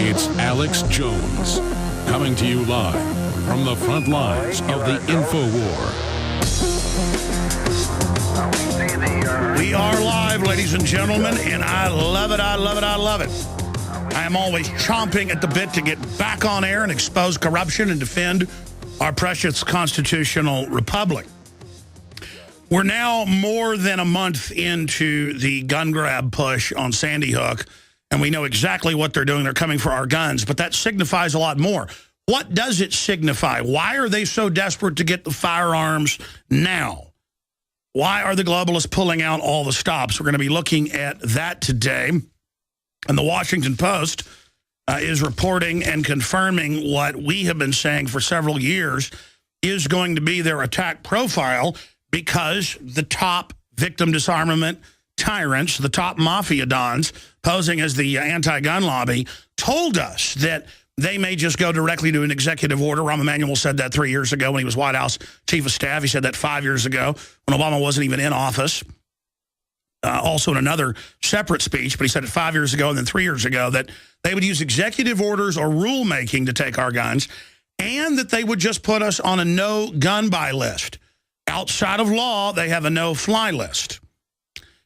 It's Alex Jones, coming to you live from the front lines of the InfoWar. We are live, ladies and gentlemen, and I love it, I love it, I love it. I am always chomping at the bit to get back on air and expose corruption and defend our precious constitutional republic. We're now more than a month into the gun grab push on Sandy Hook, and we know exactly what they're doing. They're coming for our guns, but that signifies a lot more. What does it signify? Why are they so desperate to get the firearms now? Why are the globalists pulling out all the stops? We're going to be looking at that today. And the Washington Post is reporting and confirming what we have been saying for several years is going to be their attack profile, because the top victim disarmament tyrants, the top mafia dons posing as the anti-gun lobby, told us that they may just go directly to an executive order. Rahm Emanuel said that 3 years ago when he was White House Chief of Staff. He said that 5 years ago when Obama wasn't even in office. Also in another separate speech, but he said it 5 years ago and then 3 years ago that they would use executive orders or rulemaking to take our guns, and that they would just put us on a no-gun buy list. Outside of law, they have a no-fly list.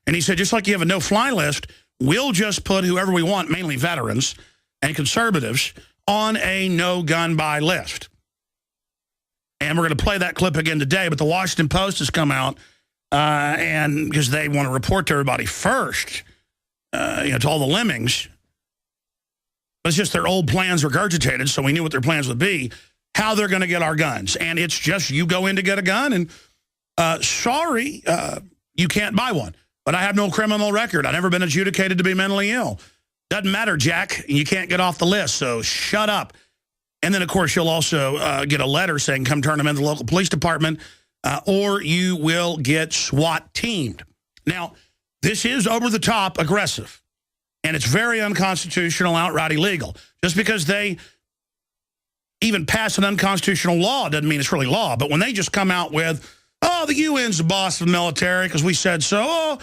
And he said, just like you have a no-fly list, we'll just put whoever we want, mainly veterans and conservatives, on a no-gun buy list. And we're going to play that clip again today, but the Washington Post has come out, and because they want to report to everybody first, to all the lemmings. But it's just their old plans regurgitated, so we knew what their plans would be, how they're going to get our guns. And it's just you go in to get a gun, and sorry, you can't buy one. But I have no criminal record. I've never been adjudicated to be mentally ill. Doesn't matter, Jack. You can't get off the list, so shut up. And then, of course, you'll also get a letter saying, come turn them in the local police department, or you will get SWAT-teamed. Now, this is over-the-top aggressive, and it's very unconstitutional, outright illegal. Just because they even pass an unconstitutional law doesn't mean it's really law. But when they just come out with, oh, the UN's the boss of the military because we said so, oh,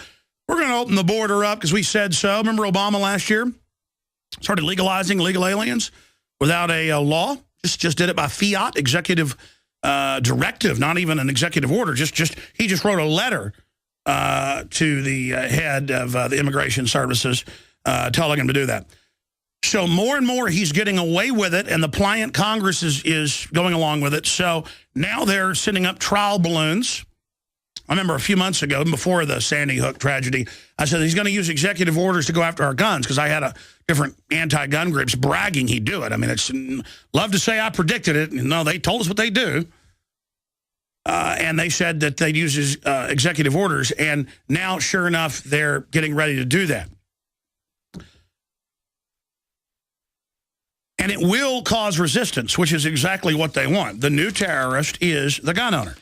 we're going to open the border up because we said so. Remember Obama last year started legalizing illegal aliens without a law? Just did it by fiat, executive directive, not even an executive order. He just wrote a letter to the head of the Immigration Services telling him to do that. So more and more he's getting away with it, and the pliant Congress is going along with it. So now they're sending up trial balloons. I remember a few months ago, before the Sandy Hook tragedy, I said he's going to use executive orders to go after our guns, because I had different anti-gun groups bragging he'd do it. I mean, it's love to say I predicted it. No, they told us what they do. And they said that they'd use executive orders, and now, sure enough, they're getting ready to do that. And it will cause resistance, which is exactly what they want. The new terrorist is the gun owner.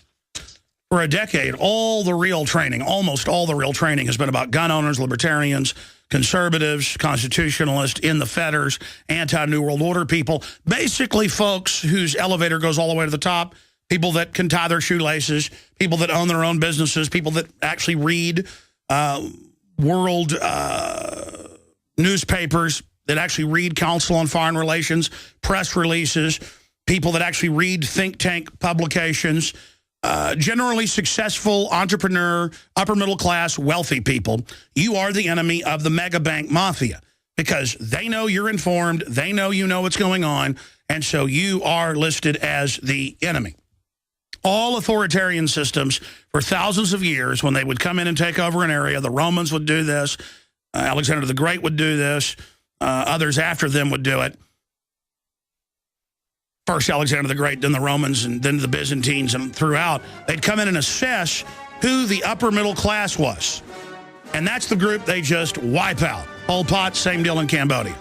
For a decade, all the real training, almost all the real training, has been about gun owners, libertarians, conservatives, constitutionalists, in the fetters, anti-New World Order people. Basically, folks whose elevator goes all the way to the top, people that can tie their shoelaces, people that own their own businesses, people that actually read world newspapers, that actually read Council on Foreign Relations, press releases, people that actually read think tank publications, generally successful entrepreneur, upper middle class, wealthy people. You are the enemy of the mega bank mafia, because they know you're informed, they know you know what's going on, and so you are listed as the enemy. All authoritarian systems for thousands of years, when they would come in and take over an area, the Romans would do this, Alexander the Great would do this, others after them would do it. First Alexander the Great, then the Romans, and then the Byzantines, and throughout. They'd come in and assess who the upper middle class was. And that's the group they just wipe out. Pol Pot, same deal in Cambodia.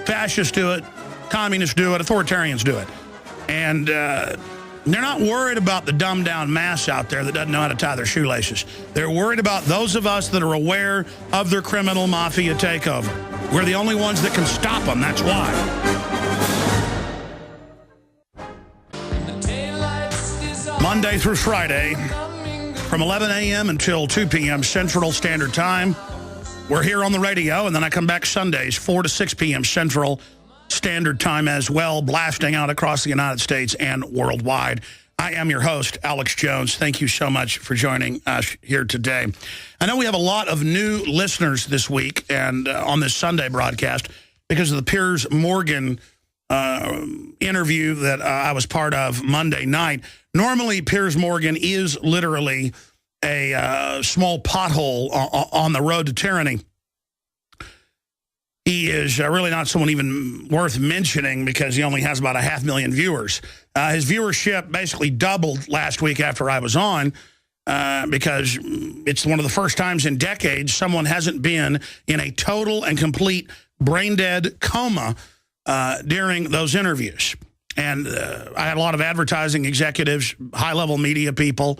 Fascists do it, communists do it, authoritarians do it. And they're not worried about the dumbed-down mass out there that doesn't know how to tie their shoelaces. They're worried about those of us that are aware of their criminal mafia takeover. We're the only ones that can stop them, that's why. Monday through Friday, from 11 a.m. until 2 p.m. Central Standard Time. We're here on the radio, and then I come back Sundays, 4 to 6 p.m. Central, Standard Time as well, blasting out across the United States and worldwide. I am your host, Alex Jones. Thank you so much for joining us here today. I know we have a lot of new listeners this week and on this Sunday broadcast because of the Piers Morgan interview that I was part of Monday night. Normally, Piers Morgan is literally a small pothole on the road to tyranny. He is really not someone even worth mentioning because he only has about 500,000 viewers. His viewership basically doubled last week after I was on because it's one of the first times in decades someone hasn't been in a total and complete brain-dead coma during those interviews. And I had a lot of advertising executives, high-level media people,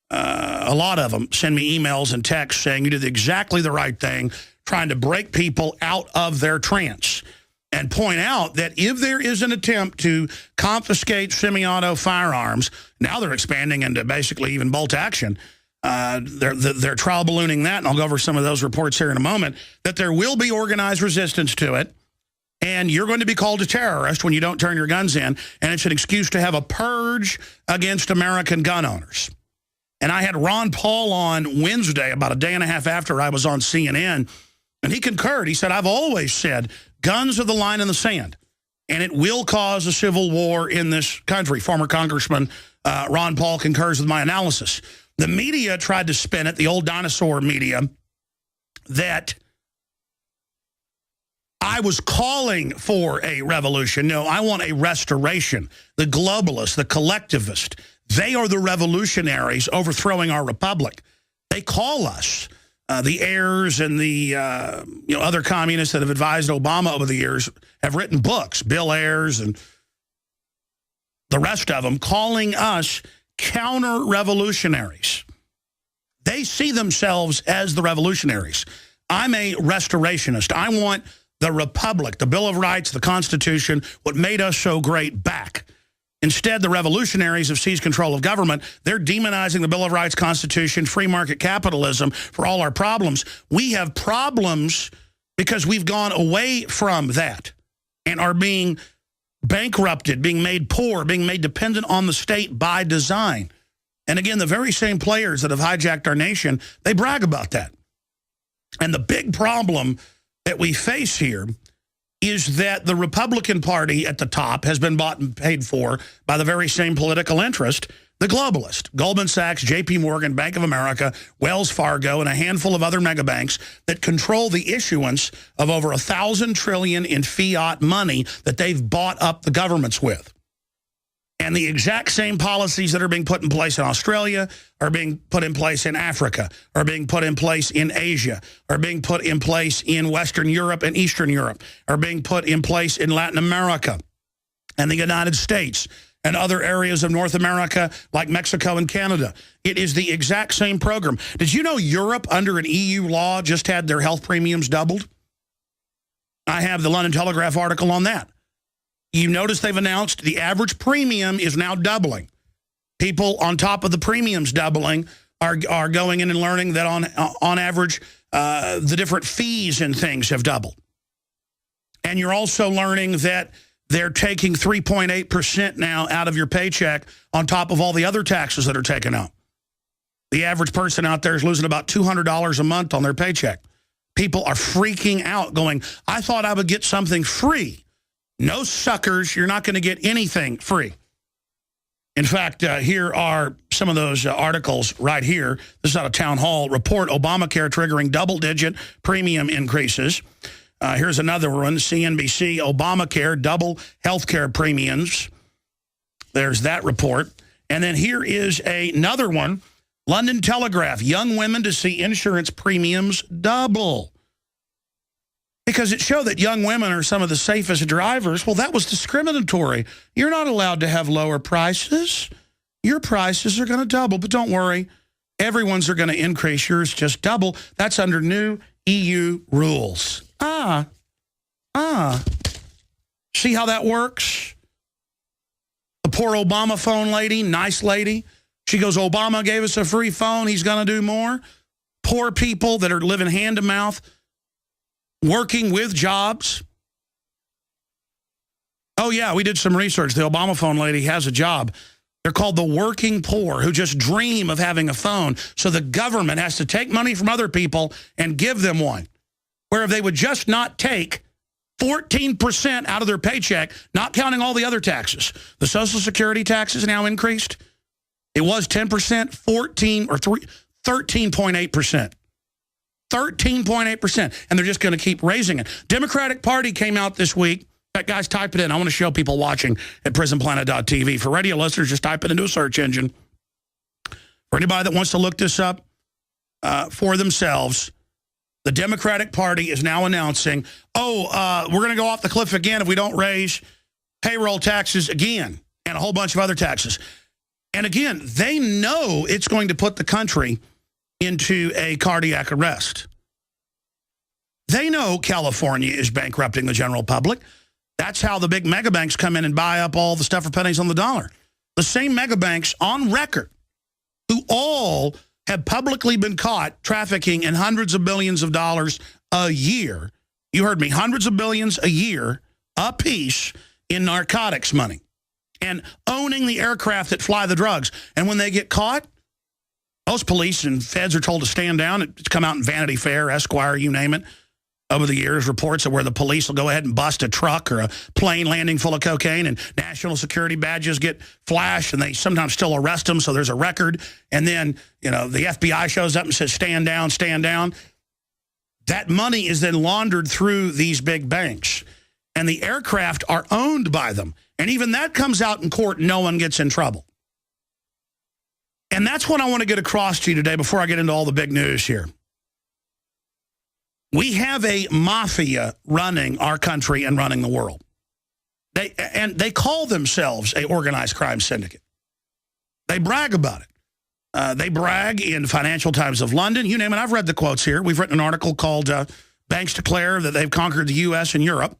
a lot of them send me emails and texts saying you did exactly the right thing, trying to break people out of their trance and point out that if there is an attempt to confiscate semi-auto firearms, now they're expanding into basically even bolt action. They're trial ballooning that, and I'll go over some of those reports here in a moment, that there will be organized resistance to it, and you're going to be called a terrorist when you don't turn your guns in, and it's an excuse to have a purge against American gun owners. And I had Ron Paul on Wednesday, about a day and a half after I was on CNN, and he concurred. He said, I've always said guns are the line in the sand, and it will cause a civil war in this country. Former Congressman Ron Paul concurs with my analysis. The media tried to spin it, the old dinosaur media, that I was calling for a revolution. No, I want a restoration. The globalists, the collectivists, they are the revolutionaries overthrowing our republic. They call us. The heirs and the other communists that have advised Obama over the years have written books, Bill Ayers and the rest of them, calling us counter-revolutionaries. They see themselves as the revolutionaries. I'm a restorationist. I want the republic, the Bill of Rights, the Constitution, what made us so great back. Instead, the revolutionaries have seized control of government. They're demonizing the Bill of Rights, Constitution, free market capitalism for all our problems. We have problems because we've gone away from that and are being bankrupted, being made poor, being made dependent on the state by design. And again, the very same players that have hijacked our nation, they brag about that. And the big problem that we face here is that the Republican Party at the top has been bought and paid for by the very same political interest, the globalist. Goldman Sachs, J.P. Morgan, Bank of America, Wells Fargo, and a handful of other mega banks that control the issuance of over $1,000 trillion in fiat money that they've bought up the governments with. And the exact same policies that are being put in place in Australia are being put in place in Africa, are being put in place in Asia, are being put in place in Western Europe and Eastern Europe, are being put in place in Latin America and the United States and other areas of North America like Mexico and Canada. It is the exact same program. Did you know Europe, under an EU law, just had their health premiums doubled? I have the London Telegraph article on that. You notice they've announced the average premium is now doubling. People on top of the premiums doubling are going in and learning that on average, the different fees and things have doubled. And you're also learning that they're taking 3.8% now out of your paycheck on top of all the other taxes that are taken out. The average person out there is losing about $200 a month on their paycheck. People are freaking out going, I thought I would get something free. No suckers, you're not going to get anything free. In fact, here are some of those articles right here. This is out of Town Hall. Report Obamacare triggering double-digit premium increases. Here's another one, CNBC, Obamacare, double health care premiums. There's that report. And then here is another one, London Telegraph, young women to see insurance premiums double. Because it showed that young women are some of the safest drivers. Well, that was discriminatory. You're not allowed to have lower prices. Your prices are going to double. But don't worry, everyone's are going to increase. Yours just double. That's under new EU rules. See how that works? The poor Obama phone lady, nice lady. She goes, Obama gave us a free phone. He's going to do more. Poor people that are living hand to mouth, working with jobs. Oh, yeah, we did some research. The Obama phone lady has a job. They're called the working poor who just dream of having a phone. So the government has to take money from other people and give them one. Where if they would just not take 14% out of their paycheck, not counting all the other taxes. The Social Security tax is now increased. It was 10%, 13.8%. 13.8%. And they're just going to keep raising it. Democratic Party came out this week. In fact, guys, type it in. I want to show people watching at prisonplanet.tv. For radio listeners, just type it into a search engine. For anybody that wants to look this up for themselves, the Democratic Party is now announcing, we're going to go off the cliff again if we don't raise payroll taxes again and a whole bunch of other taxes. And again, they know it's going to put the country into a cardiac arrest. They know California is bankrupting the general public. That's how the big mega banks come in and buy up all the stuff for pennies on the dollar. The same mega banks on record who all have publicly been caught trafficking in hundreds of billions of dollars a year. You heard me, hundreds of billions a year apiece in narcotics money and owning the aircraft that fly the drugs. And when they get caught, most police and feds are told to stand down. It's come out in Vanity Fair, Esquire, you name it. Over the years, reports of where the police will go ahead and bust a truck or a plane landing full of cocaine, and national security badges get flashed, and they sometimes still arrest them, so there's a record. And then, the FBI shows up and says, stand down, stand down. That money is then laundered through these big banks, and the aircraft are owned by them. And even that comes out in court, and no one gets in trouble. And that's what I want to get across to you today before I get into all the big news here. We have a mafia running our country and running the world. They call themselves an organized crime syndicate. They brag about it. They brag in Financial Times of London. You name it. I've read the quotes here. We've written an article called Banks Declare that they've conquered the U.S. and Europe.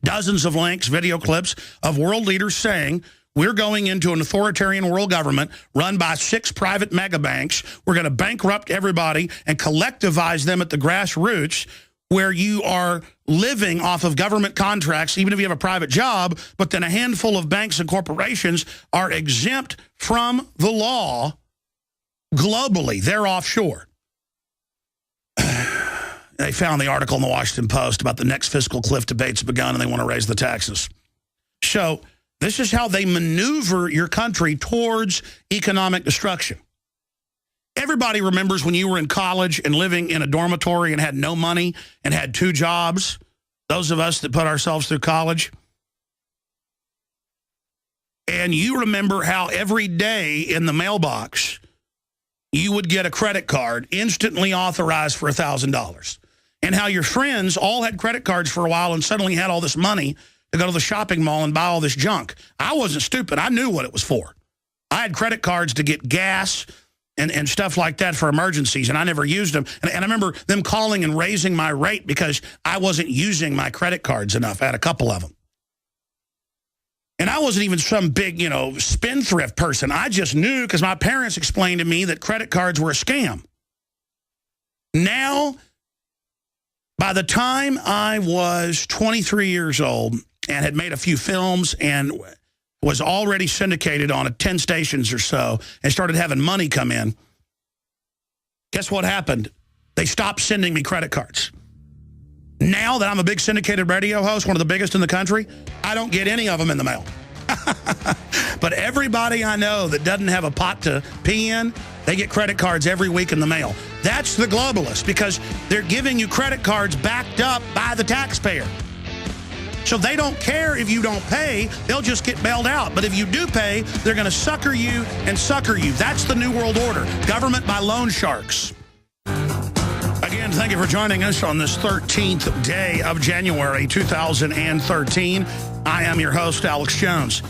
Dozens of links, video clips of world leaders saying, we're going into an authoritarian world government run by 6 private mega banks. We're going to bankrupt everybody and collectivize them at the grassroots, where you are living off of government contracts, even if you have a private job, but then a handful of banks and corporations are exempt from the law globally. They're offshore. They found the article in the Washington Post about the next fiscal cliff debate's begun, and they want to raise the taxes. So this is how they maneuver your country towards economic destruction. Everybody remembers when you were in college and living in a dormitory and had no money and had 2 jobs, those of us that put ourselves through college. And you remember how every day in the mailbox, you would get a credit card instantly authorized for $1,000. And how your friends all had credit cards for a while and suddenly had all this money to go to the shopping mall and buy all this junk. I wasn't stupid. I knew what it was for. I had credit cards to get gas and stuff like that for emergencies, and I never used them. And I remember them calling and raising my rate because I wasn't using my credit cards enough. I had a couple of them. And I wasn't even some big, spendthrift person. I just knew because my parents explained to me that credit cards were a scam. Now, by the time I was 23 years old, and had made a few films and was already syndicated on 10 stations or so and started having money come in, guess what happened? They stopped sending me credit cards. Now that I'm a big syndicated radio host, one of the biggest in the country, I don't get any of them in the mail. But everybody I know that doesn't have a pot to pee in, they get credit cards every week in the mail. That's the globalist, because they're giving you credit cards backed up by the taxpayer. So they don't care if you don't pay, they'll just get bailed out. But if you do pay, they're going to sucker you and sucker you. That's the New World Order. Government by loan sharks. Again, thank you for joining us on this 13th day of January 2013. I am your host, Alex Jones.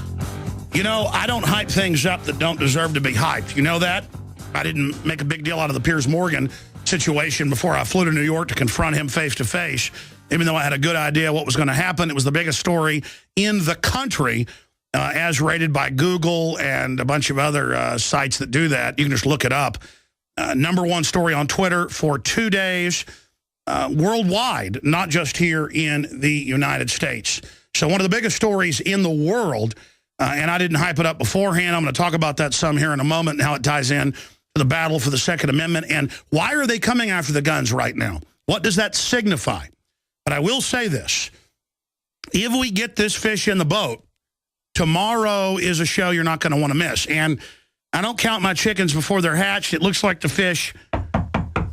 I don't hype things up that don't deserve to be hyped. You know that? I didn't make a big deal out of the Piers Morgan situation before I flew to New York to confront him face-to-face. Even though I had a good idea what was going to happen, it was the biggest story in the country, as rated by Google and a bunch of other sites that do that. You can just look it up. #1 story on Twitter for 2 days, worldwide, not just here in the United States. So one of the biggest stories in the world, and I didn't hype it up beforehand. I'm going to talk about that some here in a moment and how it ties in to the battle for the Second Amendment. And why are they coming after the guns right now? What does that signify? But I will say this. If we get this fish in the boat, tomorrow is a show you're not going to want to miss. And I don't count my chickens before they're hatched. It looks like the fish,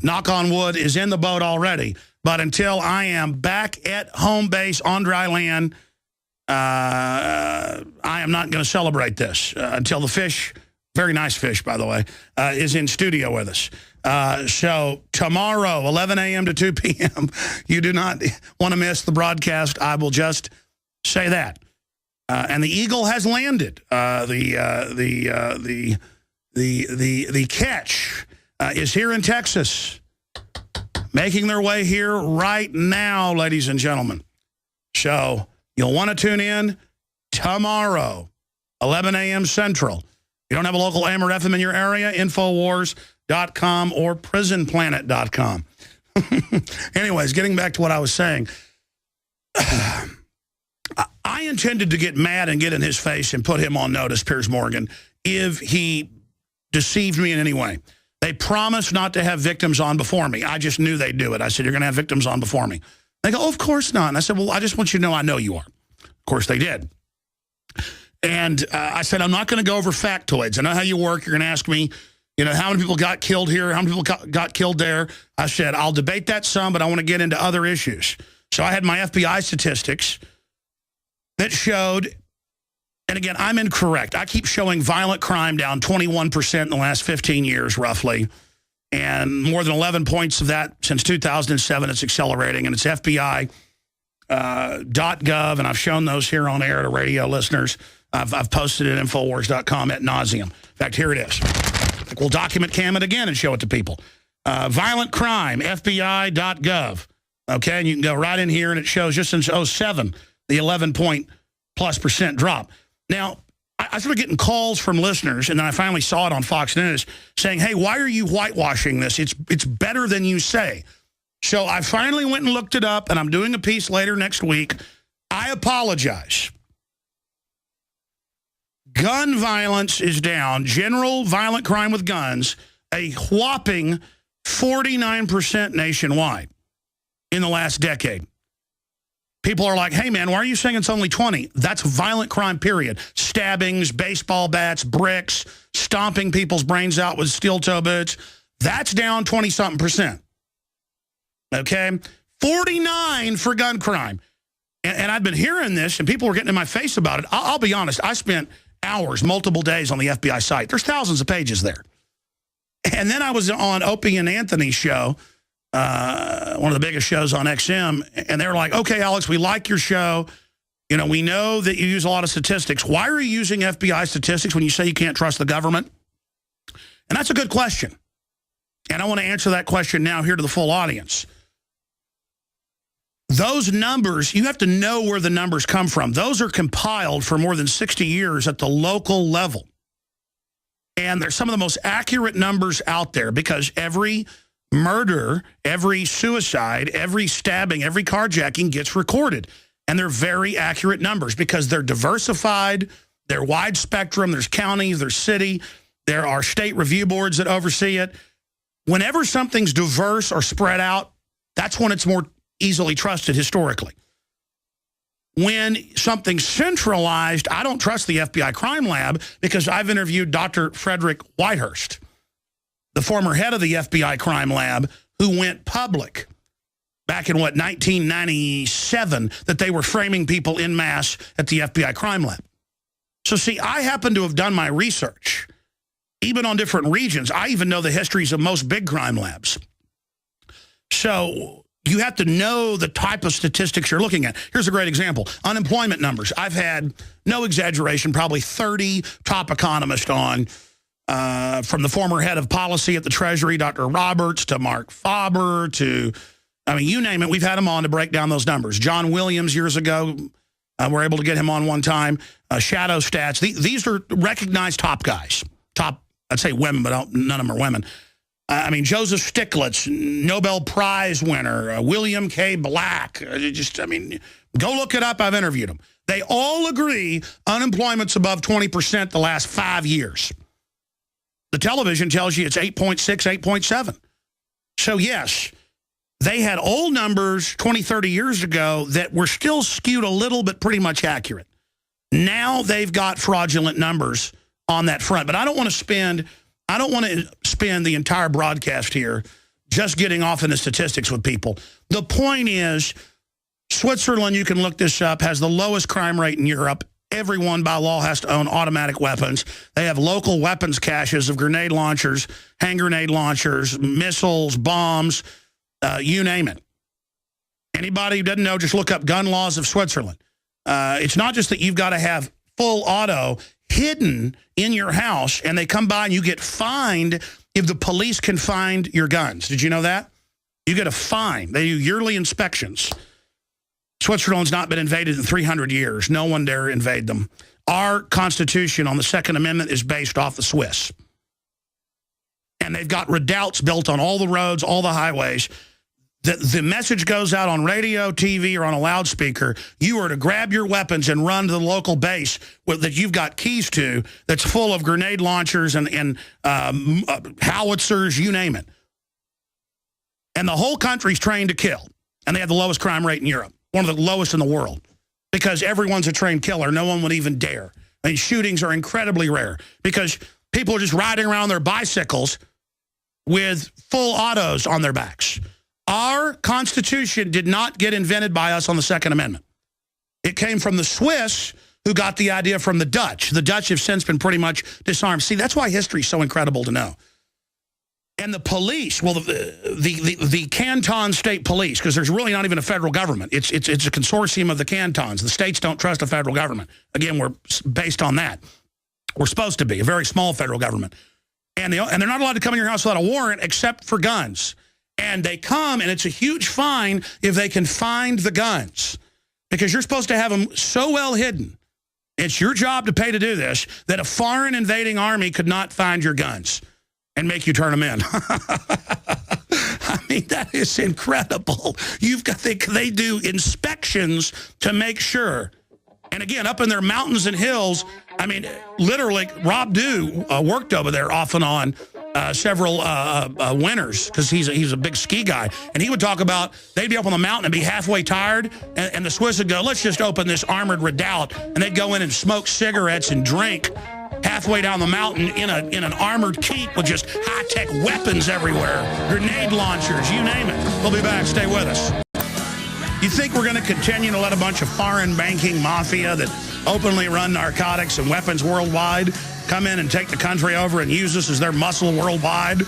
knock on wood, is in the boat already. But until I am back at home base on dry land, I am not going to celebrate this until the fish, very nice fish, by the way, is in studio with us. So tomorrow, 11 a.m. to 2 p.m., you do not want to miss the broadcast. I will just say that. And the eagle has landed. The catch is here in Texas, making their way here right now, ladies and gentlemen. So you'll want to tune in tomorrow, 11 a.m. Central. If you don't have a local AM or FM in your area, Infowars.com or Prisonplanet.com. Anyways, getting back to what I was saying. I intended to get mad and get in his face and put him on notice, Piers Morgan, if he deceived me in any way. They promised not to have victims on before me. I just knew they'd do it. I said, you're going to have victims on before me. They go, oh, of course not. And I said, well, I just want you to know I know you are. Of course they did. And I said, I'm not going to go over factoids. I know how you work. You're going to ask me, you know, how many people got killed here? How many people got killed there? I said, I'll debate that some, but I want to get into other issues. So I had my FBI statistics that showed, and again, I'm incorrect. I keep showing violent crime down 21% in the last 15 years, roughly, and more than 11 points of that since 2007. It's accelerating, and it's FBI.gov, and I've shown those here on air to radio listeners. I've posted it at Infowars.com ad nauseum. In fact, here it is. We'll document cam it again and show it to people. Violent crime, FBI.gov. Okay, and you can go right in here, and it shows just since 07, the 11+% drop. Now, I started getting calls from listeners, and then I finally saw it on Fox News, saying, hey, why are you whitewashing this? It's better than you say. So I finally went and looked it up, and I'm doing a piece later next week. I apologize. Gun violence is down. General violent crime with guns, a whopping 49% nationwide in the last decade. People are like, hey, man, why are you saying it's only 20? That's violent crime, period. Stabbings, baseball bats, bricks, stomping people's brains out with steel-toe boots. That's down 20-something%. Okay? 49 for gun crime. And I've been hearing this, and people were getting in my face about it. I'll be honest. I spent hours, multiple days on the FBI site. There's thousands of pages there. And then I was on Opie and Anthony's show, one of the biggest shows on XM, and they were like, okay, Alex, we like your show. You know, we know that you use a lot of statistics. Why are you using FBI statistics when you say you can't trust the government? And that's a good question. And I want to answer that question now here to the full audience. Those numbers, you have to know where the numbers come from. Those are compiled for more than 60 years at the local level. And they're some of the most accurate numbers out there because every murder, every suicide, every stabbing, every carjacking gets recorded. And they're very accurate numbers because they're diversified, they're wide spectrum, there's counties, there's city, there are state review boards that oversee it. Whenever something's diverse or spread out, that's when it's more easily trusted historically. When something's centralized, I don't trust the FBI crime lab because I've interviewed Dr. Frederick Whitehurst, the former head of the FBI crime lab, who went public back in, 1997, that they were framing people en masse at the FBI crime lab. So, see, I happen to have done my research, even on different regions. I even know the histories of most big crime labs. So you have to know the type of statistics you're looking at. Here's a great example. Unemployment numbers. I've had, no exaggeration, probably 30 top economists on, from the former head of policy at the Treasury, Dr. Roberts, to Mark Faber, to, I mean, you name it, we've had them on to break down those numbers. John Williams years ago, we're able to get him on one time. Shadow Stats. These are recognized top guys. Top, I'd say women, but none of them are women. I mean, Joseph Stiglitz, Nobel Prize winner, William K. Black, Go look it up. I've interviewed them. They all agree unemployment's above 20% the last 5 years. The television tells you it's 8.6, 8.7. So, yes, they had old numbers 20, 30 years ago that were still skewed a little, but pretty much accurate. Now they've got fraudulent numbers on that front. But I don't want to spend the entire broadcast here just getting off in the statistics with people. The point is, Switzerland, you can look this up, has the lowest crime rate in Europe. Everyone by law has to own automatic weapons. They have local weapons caches of grenade launchers, hand grenade launchers, missiles, bombs, you name it. Anybody who doesn't know, just look up gun laws of Switzerland. It's not just that you've got to have full auto hidden in your house, and they come by and you get fined if the police can find your guns. Did you know that? You get a fine. They do yearly inspections. Switzerland's not been invaded in 300 years. No one dare invade them. Our Constitution on the Second Amendment is based off the Swiss. And they've got redoubts built on all the roads, all the highways. The message goes out on radio, TV, or on a loudspeaker. You are to grab your weapons and run to the local base that you've got keys to that's full of grenade launchers and howitzers, you name it. And the whole country's trained to kill. And they have the lowest crime rate in Europe. One of the lowest in the world, because everyone's a trained killer. No one would even dare. I mean, shootings are incredibly rare because people are just riding around their bicycles with full autos on their backs. Our Constitution did not get invented by us on the Second Amendment. It came from the Swiss, who got the idea from the Dutch. The Dutch have since been pretty much disarmed. See, that's why history is so incredible to know. And the police, well, the canton state police, because there's really not even a federal government. It's a consortium of the cantons. The states don't trust the federal government. Again, we're based on that. We're supposed to be a very small federal government. And they're not allowed to come in your house without a warrant except for guns. And they come, and it's a huge fine if they can find the guns. Because you're supposed to have them so well hidden. It's your job to pay to do this, that a foreign invading army could not find your guns and make you turn them in. I mean, that is incredible. You've got they do inspections to make sure. And again, up in their mountains and hills, I mean, literally, Rob Dew worked over there off and on several winters because he's a big ski guy. And he would talk about they'd be up on the mountain and be halfway tired, and the Swiss would go, let's just open this armored redoubt. And they'd go in and smoke cigarettes and drink halfway down the mountain in an armored keep with just high-tech weapons everywhere, grenade launchers, you name it. We'll be back. Stay with us. You think we're going to continue to let a bunch of foreign banking mafia that openly run narcotics and weapons worldwide come in and take the country over and use us as their muscle worldwide?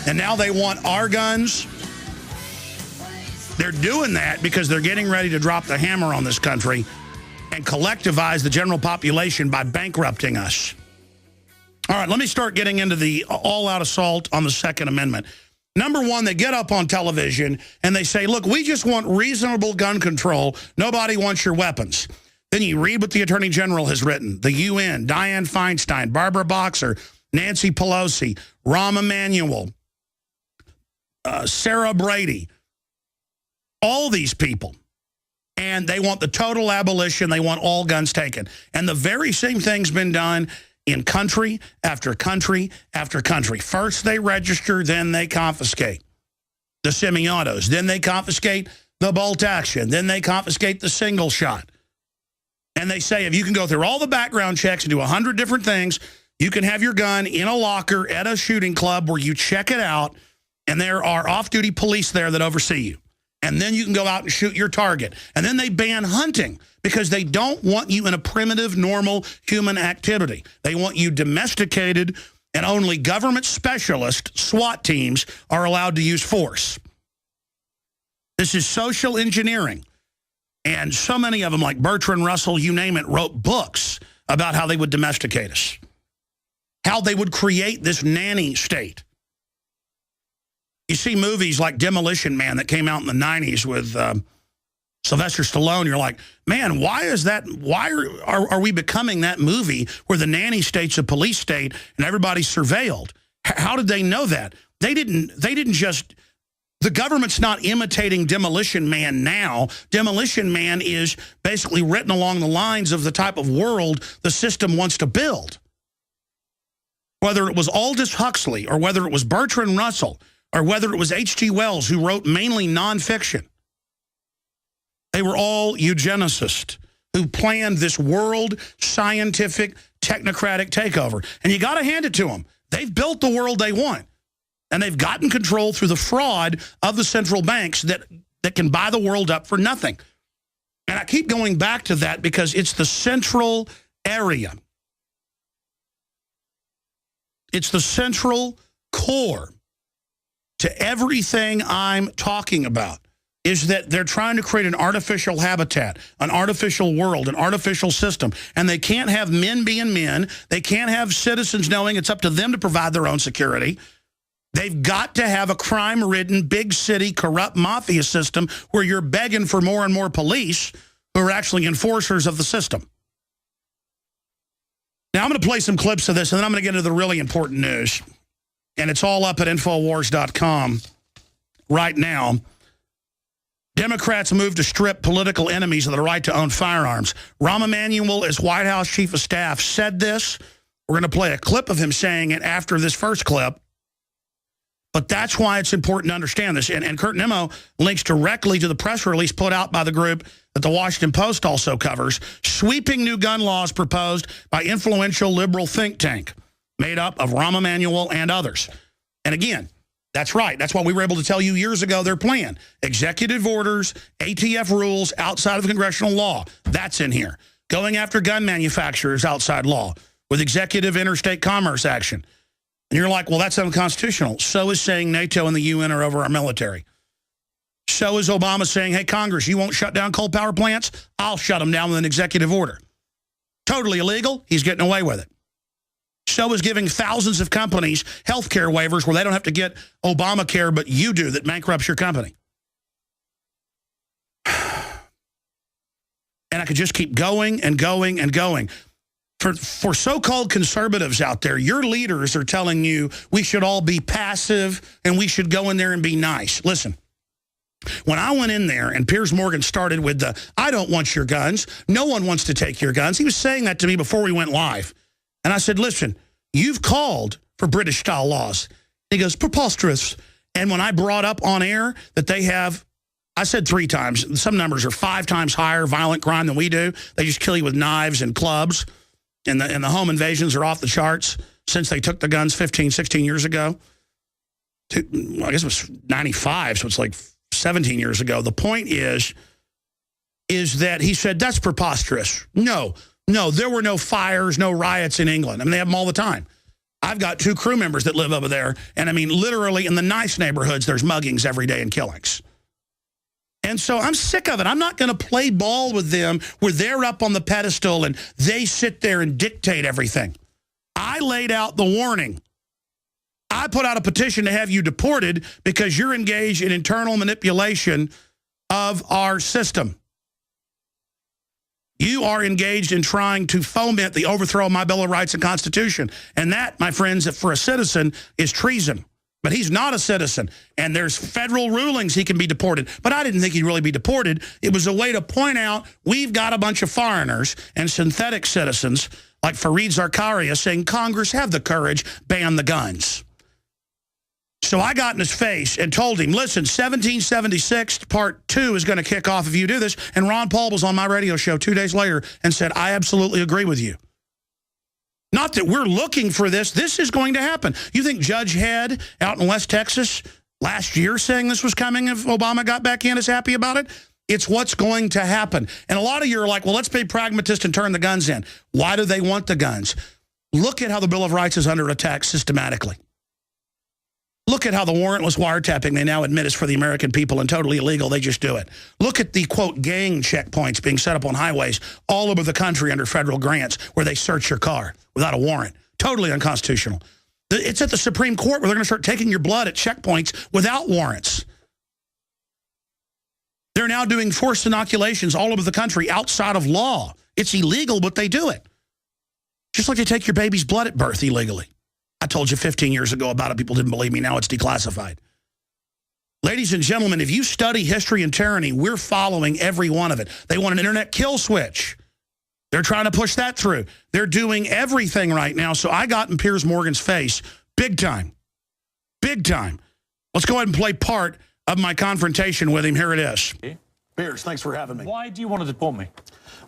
And now they want our guns? They're doing that because they're getting ready to drop the hammer on this country and collectivize the general population by bankrupting us. All right, let me start getting into the all-out assault on the Second Amendment. Number one, they get up on television and they say, look, we just want reasonable gun control. Nobody wants your weapons. Then you read what the Attorney General has written, the UN, Dianne Feinstein, Barbara Boxer, Nancy Pelosi, Rahm Emanuel, Sarah Brady, all these people. And they want the total abolition. They want all guns taken. And the very same thing's been done in country after country after country. First they register, then they confiscate the semi-autos. Then they confiscate the bolt action. Then they confiscate the single shot. And they say if you can go through all the background checks and do 100 different things, you can have your gun in a locker at a shooting club where you check it out, and there are off-duty police there that oversee you. And then you can go out and shoot your target. And then they ban hunting because they don't want you in a primitive, normal human activity. They want you domesticated, and only government specialist SWAT teams are allowed to use force. This is social engineering. And so many of them, like Bertrand Russell, you name it, wrote books about how they would domesticate us, how they would create this nanny state. You see movies like Demolition Man that came out in the 90s with Sylvester Stallone. You're like, man, why is that? Why are we becoming that movie where the nanny state's a police state and everybody's surveilled? How did they know that? They didn't just The government's not imitating Demolition Man now. Demolition Man is basically written along the lines of the type of world the system wants to build. Whether it was Aldous Huxley, or whether it was Bertrand Russell, or whether it was H.G. Wells, who wrote mainly nonfiction, they were all eugenicists who planned this world scientific technocratic takeover. And you got to hand it to them. They've built the world they want. And they've gotten control through the fraud of the central banks that can buy the world up for nothing. And I keep going back to that because it's the central area. It's the central core to everything I'm talking about, is that they're trying to create an artificial habitat, an artificial world, an artificial system. And they can't have men being men. They can't have citizens knowing it's up to them to provide their own security. They've got to have a crime-ridden, big city, corrupt mafia system where you're begging for more and more police who are actually enforcers of the system. Now, I'm going to play some clips of this, and then I'm going to get into the really important news. And it's all up at Infowars.com right now. Democrats move to strip political enemies of the right to own firearms. Rahm Emanuel, as White House Chief of Staff, said this. We're going to play a clip of him saying it after this first clip. But that's why it's important to understand this. And Kurt Nimmo links directly to the press release put out by the group that the Washington Post also covers. Sweeping new gun laws proposed by influential liberal think tank made up of Rahm Emanuel and others. And again, that's right. That's why we were able to tell you years ago their plan. Executive orders, ATF rules outside of congressional law. That's in here. Going after gun manufacturers outside law with executive interstate commerce action. And you're like, well, that's unconstitutional. So is saying NATO and the UN are over our military. So is Obama saying, hey, Congress, you won't shut down coal power plants? I'll shut them down with an executive order. Totally illegal. He's getting away with it. So is giving thousands of companies health care waivers where they don't have to get Obamacare, but you do, that bankrupts your company. And I could just keep going and going and going. For so-called conservatives out there, your leaders are telling you we should all be passive and we should go in there and be nice. Listen, when I went in there and Piers Morgan started with the, I don't want your guns, no one wants to take your guns. He was saying that to me before we went live. And I said, listen, you've called for British-style laws. He goes, preposterous. And when I brought up on air that they have, I said 3 times, some numbers are 5 times higher violent crime than we do. They just kill you with knives and clubs. And the home invasions are off the charts since they took the guns 15, 16 years ago. I guess it was 95, so it's like 17 years ago. The point is that he said, that's preposterous. No, there were no fires, no riots in England. I mean, they have them all the time. I've got 2 crew members that live over there. And I mean, literally in the nice neighborhoods, there's muggings every day and killings. And so I'm sick of it. I'm not going to play ball with them where they're up on the pedestal and they sit there and dictate everything. I laid out the warning. I put out a petition to have you deported because you're engaged in internal manipulation of our system. You are engaged in trying to foment the overthrow of my Bill of Rights and Constitution. And that, my friends, for a citizen is treason. But he's not a citizen, and there's federal rulings he can be deported. But I didn't think he'd really be deported. It was a way to point out we've got a bunch of foreigners and synthetic citizens like Fareed Zakaria saying, Congress, have the courage, ban the guns. So I got in his face and told him, listen, 1776 Part 2 is going to kick off if you do this. And Ron Paul was on my radio show 2 days later and said, I absolutely agree with you. Not that we're looking for this. This is going to happen. You think Judge Head out in West Texas last year saying this was coming if Obama got back in is happy about it? It's what's going to happen. And a lot of you are like, well, let's be pragmatist and turn the guns in. Why do they want the guns? Look at how the Bill of Rights is under attack systematically. Look at how the warrantless wiretapping they now admit is for the American people and totally illegal. They just do it. Look at the, quote, gang checkpoints being set up on highways all over the country under federal grants where they search your car without a warrant. Totally unconstitutional. It's at the Supreme Court where they're going to start taking your blood at checkpoints without warrants. They're now doing forced inoculations all over the country outside of law. It's illegal, but they do it. Just like they take your baby's blood at birth illegally. I told you 15 years ago about it. People didn't believe me. Now it's declassified. Ladies and gentlemen, if you study history and tyranny, we're following every one of it. They want an internet kill switch. They're trying to push that through. They're doing everything right now. So I got in Piers Morgan's face big time. Big time. Let's go ahead and play part of my confrontation with him. Here it is. Piers, thanks for having me. Why do you want to deport me?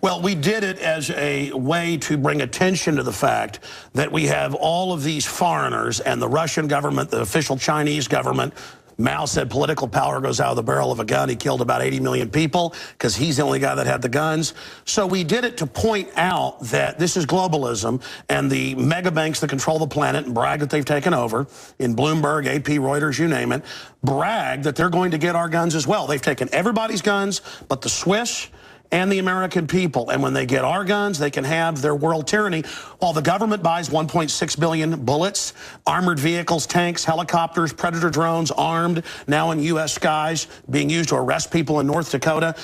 Well, we did it as a way to bring attention to the fact that we have all of these foreigners and the Russian government, the official Chinese government. Mao said political power goes out of the barrel of a gun. He killed about 80 million people because he's the only guy that had the guns. So we did it to point out that this is globalism, and the mega banks that control the planet and brag that they've taken over, in Bloomberg, AP, Reuters, you name it, brag that they're going to get our guns as well. They've taken everybody's guns but the Swiss and the American people. And when they get our guns, they can have their world tyranny while the government buys 1.6 billion bullets, armored vehicles, tanks, helicopters, Predator drones, armed, now in U.S. skies, being used to arrest people in North Dakota.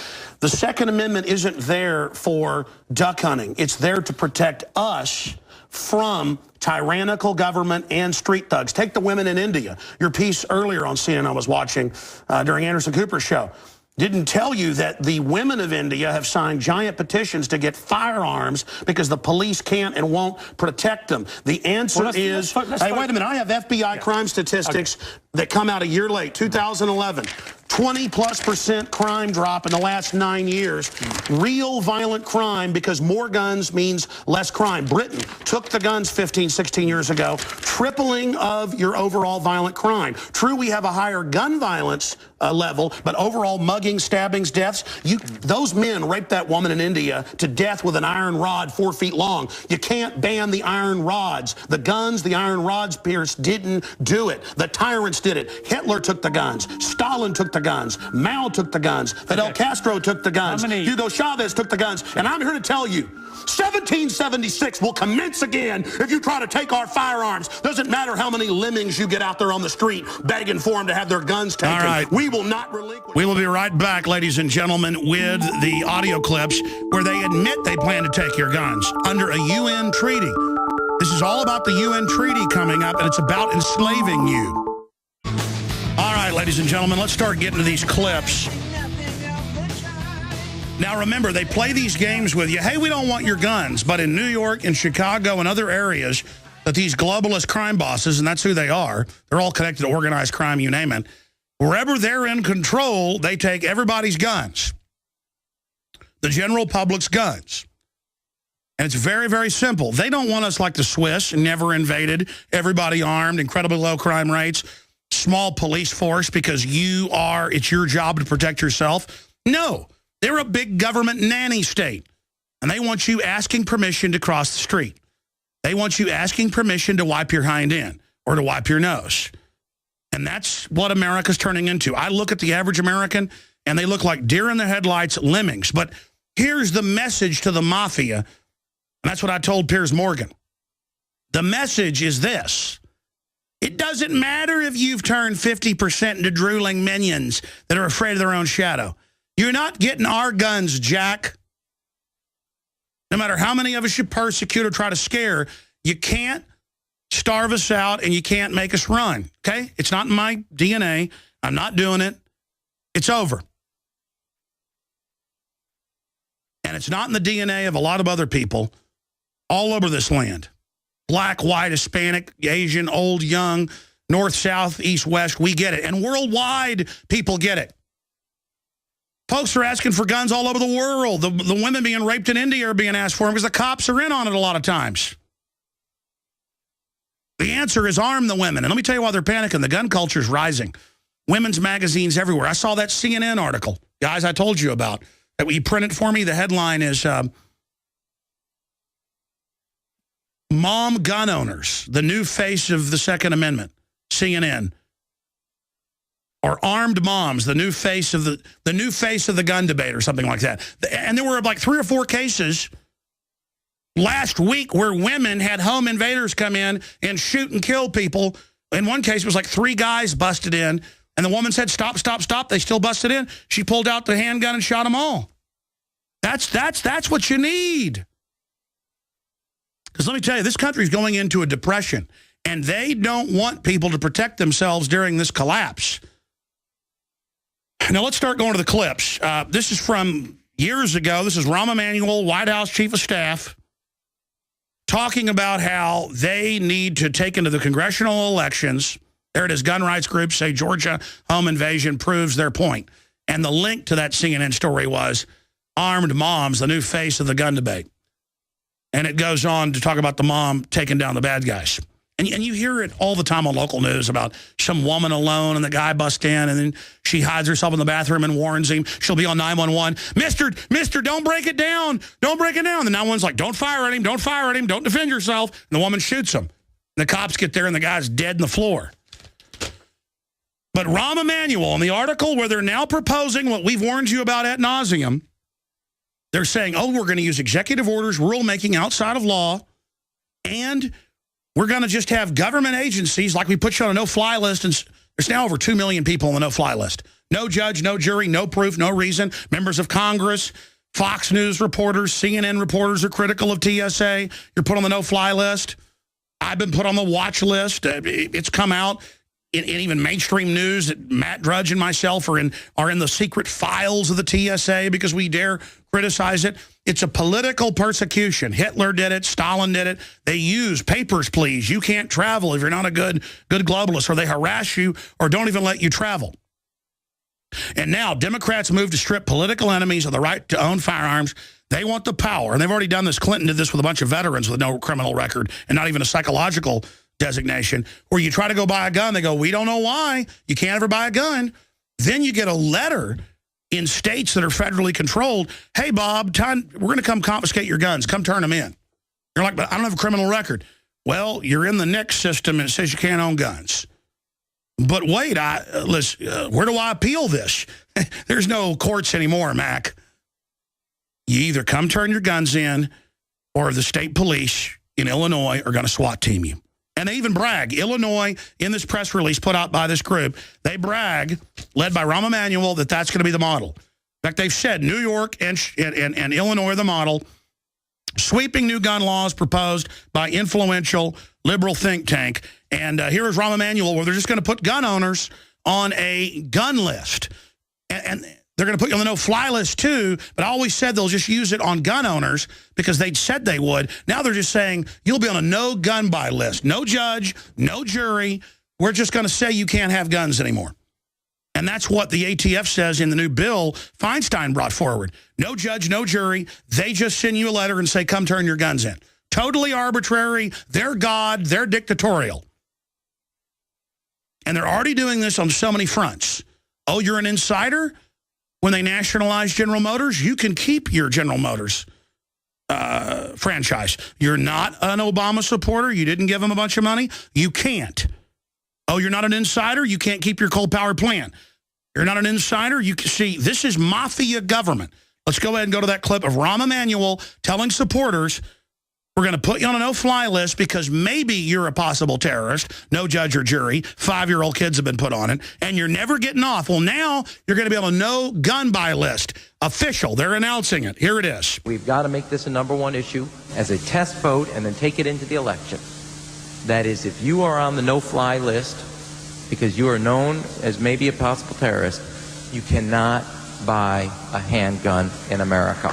The Second Amendment isn't there for duck hunting. It's there to protect us from tyrannical government and street thugs. Take the women in India. Your piece earlier on CNN I was watching during Anderson Cooper's show didn't tell you that the women of India have signed giant petitions to get firearms because the police can't and won't protect them. The answer is, hey, wait a minute, I have FBI crime statistics that come out a year late, 2011. 20+% crime drop in the last 9 years. Real violent crime, because more guns means less crime. Britain took the guns 15, 16 years ago, tripling of your overall violent crime. True, we have a higher gun violence level, but overall mugging, stabbings, deaths, those men raped that woman in India to death with an iron rod 4 feet long. You can't ban the iron rods. The guns, the iron rods, Pierce, didn't do it. The tyrants did it. Hitler took the guns. Stalin took the guns. Mao took the guns. Fidel Castro took the guns. Hugo Chavez took the guns. And I'm here to tell you, 1776 will commence again if you try to take our firearms. Doesn't matter how many lemmings you get out there on the street begging for them to have their guns taken. All right. We will not relinquish. We will be right back, ladies and gentlemen, with the audio clips where they admit they plan to take your guns under a UN treaty. This is all about the UN treaty coming up, and it's about enslaving you. All right, ladies and gentlemen, let's start getting to these clips. Now, remember, they play these games with you. Hey, we don't want your guns. But in New York and Chicago and other areas, that these globalist crime bosses, and that's who they are, they're all connected to organized crime, you name it. Wherever they're in control, they take everybody's guns, the general public's guns. And it's very, very simple. They don't want us like the Swiss, never invaded, everybody armed, incredibly low crime rates, small police force because it's your job to protect yourself. No, they're a big government nanny state. And they want you asking permission to cross the street. They want you asking permission to wipe your hind end or to wipe your nose. And that's what America's turning into. I look at the average American, and they look like deer in the headlights, lemmings. But here's the message to the mafia, and that's what I told Piers Morgan. The message is this. It doesn't matter if you've turned 50% into drooling minions that are afraid of their own shadow. You're not getting our guns, Jack. No matter how many of us you persecute or try to scare, you can't starve us out and you can't make us run, okay? It's not in my DNA. I'm not doing it. It's over. And it's not in the DNA of a lot of other people all over this land. Black, white, Hispanic, Asian, old, young, north, south, east, west, we get it. And worldwide, people get it. Folks are asking for guns all over the world. The women being raped in India are being asked for them because the cops are in on it a lot of times. The answer is arm the women. And let me tell you why they're panicking. The gun culture is rising. Women's magazines everywhere. I saw that CNN article, guys, I told you about. That you printed for me. The headline is Mom Gun Owners, the new face of the Second Amendment, CNN. Or armed moms, the new face of the gun debate or something like that. And there were like 3 or 4 cases last week where women had home invaders come in and shoot and kill people. In one case, it was like 3 guys busted in, and the woman said, stop, stop, stop. They still busted in. She pulled out the handgun and shot them all. That's what you need. Because let me tell you, this country is going into a depression, and they don't want people to protect themselves during this collapse. Now let's start going to the clips. This is from years ago. This is Rahm Emanuel, White House Chief of Staff, talking about how they need to take into the congressional elections. There it is. Gun rights groups say Georgia home invasion proves their point. And the link to that CNN story was Armed Moms, the new face of the gun debate. And it goes on to talk about the mom taking down the bad guys. And you hear it all the time on local news about some woman alone and the guy busts in and then she hides herself in the bathroom and warns him. She'll be on 911. Mister, don't break it down. Don't break it down. The 911's like, don't fire at him. Don't fire at him. Don't defend yourself. And the woman shoots him. The cops get there and the guy's dead in the floor. But Rahm Emanuel, in the article where they're now proposing what we've warned you about ad nauseum, they're saying, oh, we're going to use executive orders, rulemaking outside of law, and we're going to just have government agencies, like we put you on a no-fly list, and there's now over 2 million people on the no-fly list. No judge, no jury, no proof, no reason. Members of Congress, Fox News reporters, CNN reporters are critical of TSA. You're put on the no-fly list. I've been put on the watch list. It's come out in even mainstream news that Matt Drudge and myself are in the secret files of the TSA because we dare criticize it. It's a political persecution. Hitler did it. Stalin did it. They use papers, please. You can't travel if you're not a good globalist, or they harass you or don't even let you travel. And now Democrats move to strip political enemies of the right to own firearms. They want the power. And they've already done this. Clinton did this with a bunch of veterans with no criminal record and not even a psychological designation, where you try to go buy a gun. They go, we don't know why. You can't ever buy a gun. Then you get a letter in states that are federally controlled. Hey, Bob, we're going to come confiscate your guns. Come turn them in. You're like, but I don't have a criminal record. Well, you're in the NICS system and it says you can't own guns. But wait, where do I appeal this? There's no courts anymore, Mac. You either come turn your guns in, or the state police in Illinois are going to SWAT team you. And they even brag. Illinois, in this press release put out by this group, they brag, led by Rahm Emanuel, that that's going to be the model. In fact, they've said New York and Illinois are the model. Sweeping new gun laws proposed by influential liberal think tank. And here is Rahm Emanuel, where they're just going to put gun owners on a gun list. And they're going to put you on the no-fly list, too, but I always said they'll just use it on gun owners because they'd said they would. Now they're just saying you'll be on a no-gun-buy list. No judge, no jury. We're just going to say you can't have guns anymore. And that's what the ATF says in the new bill Feinstein brought forward. No judge, no jury. They just send you a letter and say, come turn your guns in. Totally arbitrary. They're God. They're dictatorial. And they're already doing this on so many fronts. Oh, you're an insider? When they nationalized General Motors, you can keep your General Motors franchise. You're not an Obama supporter. You didn't give them a bunch of money. You can't. Oh, you're not an insider. You can't keep your coal-powered plant. You're not an insider. You can see, this is mafia government. Let's go ahead and go to that clip of Rahm Emanuel telling supporters, we're going to put you on a no-fly list because maybe you're a possible terrorist. No judge or jury. 5-year-old kids have been put on it. And you're never getting off. Well, now you're going to be on a no-gun-buy list. Official. They're announcing it. Here it is. We've got to make this a #1 issue as a test vote and then take it into the election. That is, if you are on the no-fly list because you are known as maybe a possible terrorist, you cannot buy a handgun in America.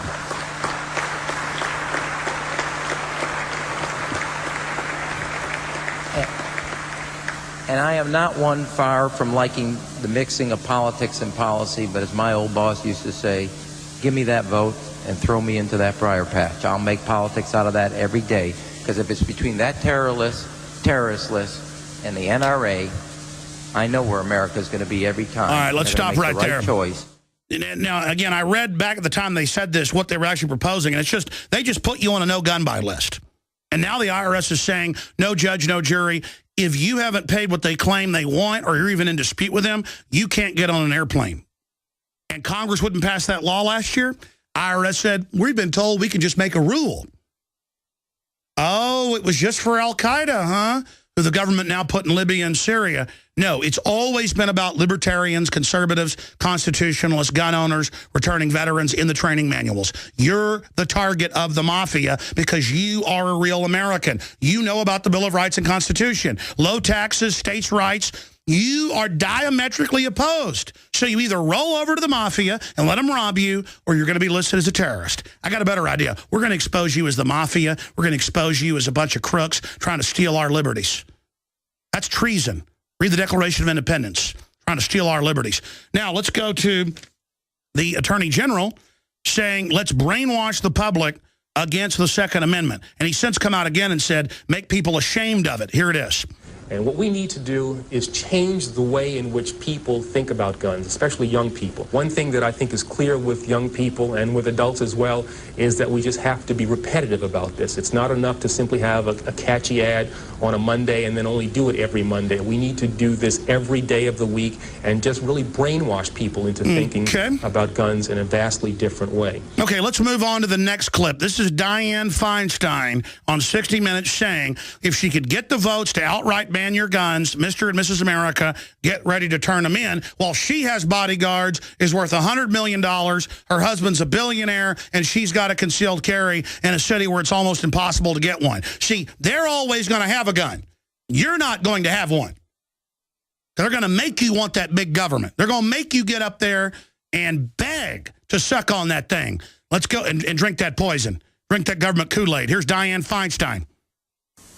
And I am not one far from liking the mixing of politics and policy, but as my old boss used to say, give me that vote and throw me into that briar patch. I'll make politics out of that every day, because if it's between that terrorist list and the NRA, I know where America's going to be every time. All right, let's stop right there. Choice. Now, again, I read back at the time they said this, what they were actually proposing, and it's just, they just put you on a no-gun-buy list. And now the IRS is saying, no judge, no jury. If you haven't paid what they claim they want, or you're even in dispute with them, you can't get on an airplane. And Congress wouldn't pass that law last year. IRS said, we've been told we can just make a rule. Oh, it was just for Al-Qaeda, huh? Who the government now put in Libya and Syria. No, it's always been about libertarians, conservatives, constitutionalists, gun owners, returning veterans in the training manuals. You're the target of the mafia because you are a real American. You know about the Bill of Rights and Constitution. Low taxes, states' rights. You are diametrically opposed. So you either roll over to the mafia and let them rob you, or you're going to be listed as a terrorist. I got a better idea. We're going to expose you as the mafia. We're going to expose you as a bunch of crooks trying to steal our liberties. That's treason. Read the Declaration of Independence, trying to steal our liberties. Now, let's go to the Attorney General saying, let's brainwash the public against the Second Amendment. And he's since come out again and said, make people ashamed of it. Here it is. And what we need to do is change the way in which people think about guns, especially young people. One thing that I think is clear with young people and with adults as well is that we just have to be repetitive about this. It's not enough to simply have a catchy ad on a Monday and then only do it every Monday. We need to do this every day of the week and just really brainwash people into thinking about guns in a vastly different way. Okay, let's move on to the next clip. This is Dianne Feinstein on 60 Minutes saying if she could get the votes to outright ban your guns, Mr. and Mrs. America, get ready to turn them in. While she has bodyguards, is worth $100 million. Her husband's a billionaire, and she's got a concealed carry in a city where it's almost impossible to get one. See, they're always going to have a gun. You're not going to have one. They're going to make you want that big government. They're going to make you get up there and beg to suck on that thing. Let's go and drink that poison. Drink that government Kool-Aid. Here's Dianne Feinstein.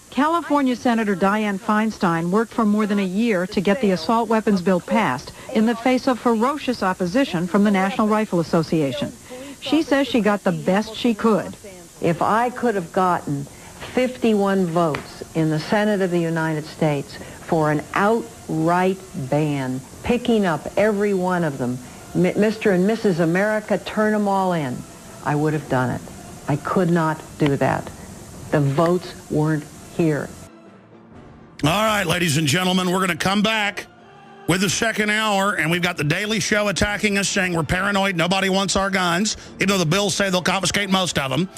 California Senator Dianne Feinstein worked for more than a year to get the assault weapons bill passed in the face of ferocious opposition from the National Rifle Association. She says she got the best she could. If I could have gotten 51 votes in the Senate of the United States for an outright ban, picking up every one of them, Mr. and Mrs. America, turn them all in, I would have done it. I could not do that. The votes weren't here. All right, ladies and gentlemen, we're going to come back with the second hour, and we've got the Daily Show attacking us, saying we're paranoid, nobody wants our guns, even though the bills say they'll confiscate most of them.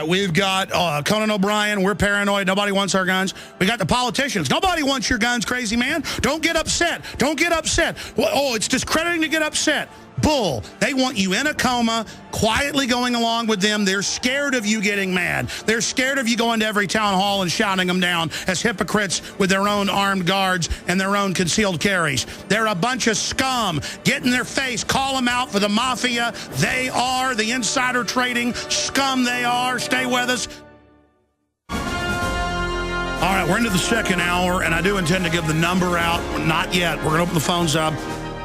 We've got Conan O'Brien, we're paranoid, nobody wants our guns. We got the politicians, nobody wants your guns, crazy man. Don't get upset. Don't get upset. Oh, it's discrediting to get upset. Bull. They want you in a coma, quietly going along with them. They're scared of you getting mad. They're scared of you going to every town hall and shouting them down as hypocrites with their own armed guards and their own concealed carries. They're a bunch of scum. Get in their face. Call them out for the mafia. They are the insider trading scum they are. Stay with us. All right, we're into the second hour, and I do intend to give the number out. Not yet. We're going to open the phones up.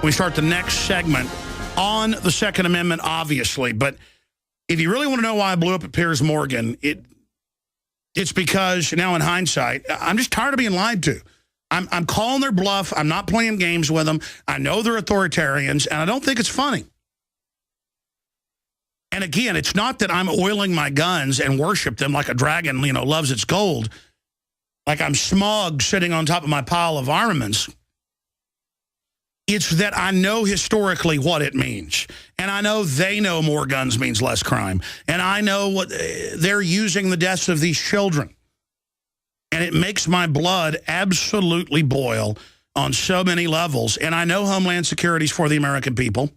We start the next segment on the Second Amendment, obviously. But if you really want to know why I blew up at Piers Morgan, it's because, now in hindsight, I'm just tired of being lied to. I'm calling their bluff. I'm not playing games with them. I know they're authoritarians, and I don't think it's funny. And again, it's not that I'm oiling my guns and worship them like a dragon, loves its gold, like I'm smug sitting on top of my pile of armaments. It's that I know historically what it means. And I know they know more guns means less crime. And I know what they're using the deaths of these children. And it makes my blood absolutely boil on so many levels. And I know Homeland Security is for the American people.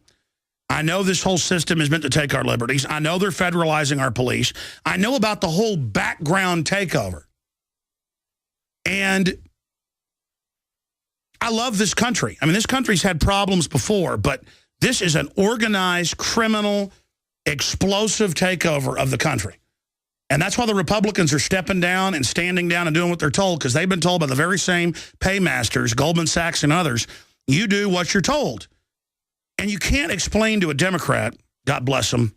I know this whole system is meant to take our liberties. I know they're federalizing our police. I know about the whole background takeover. And I love this country. I mean, this country's had problems before, but this is an organized, criminal, explosive takeover of the country. And that's why the Republicans are stepping down and standing down and doing what they're told, because they've been told by the very same paymasters, Goldman Sachs and others, you do what you're told. And you can't explain to a Democrat, God bless them,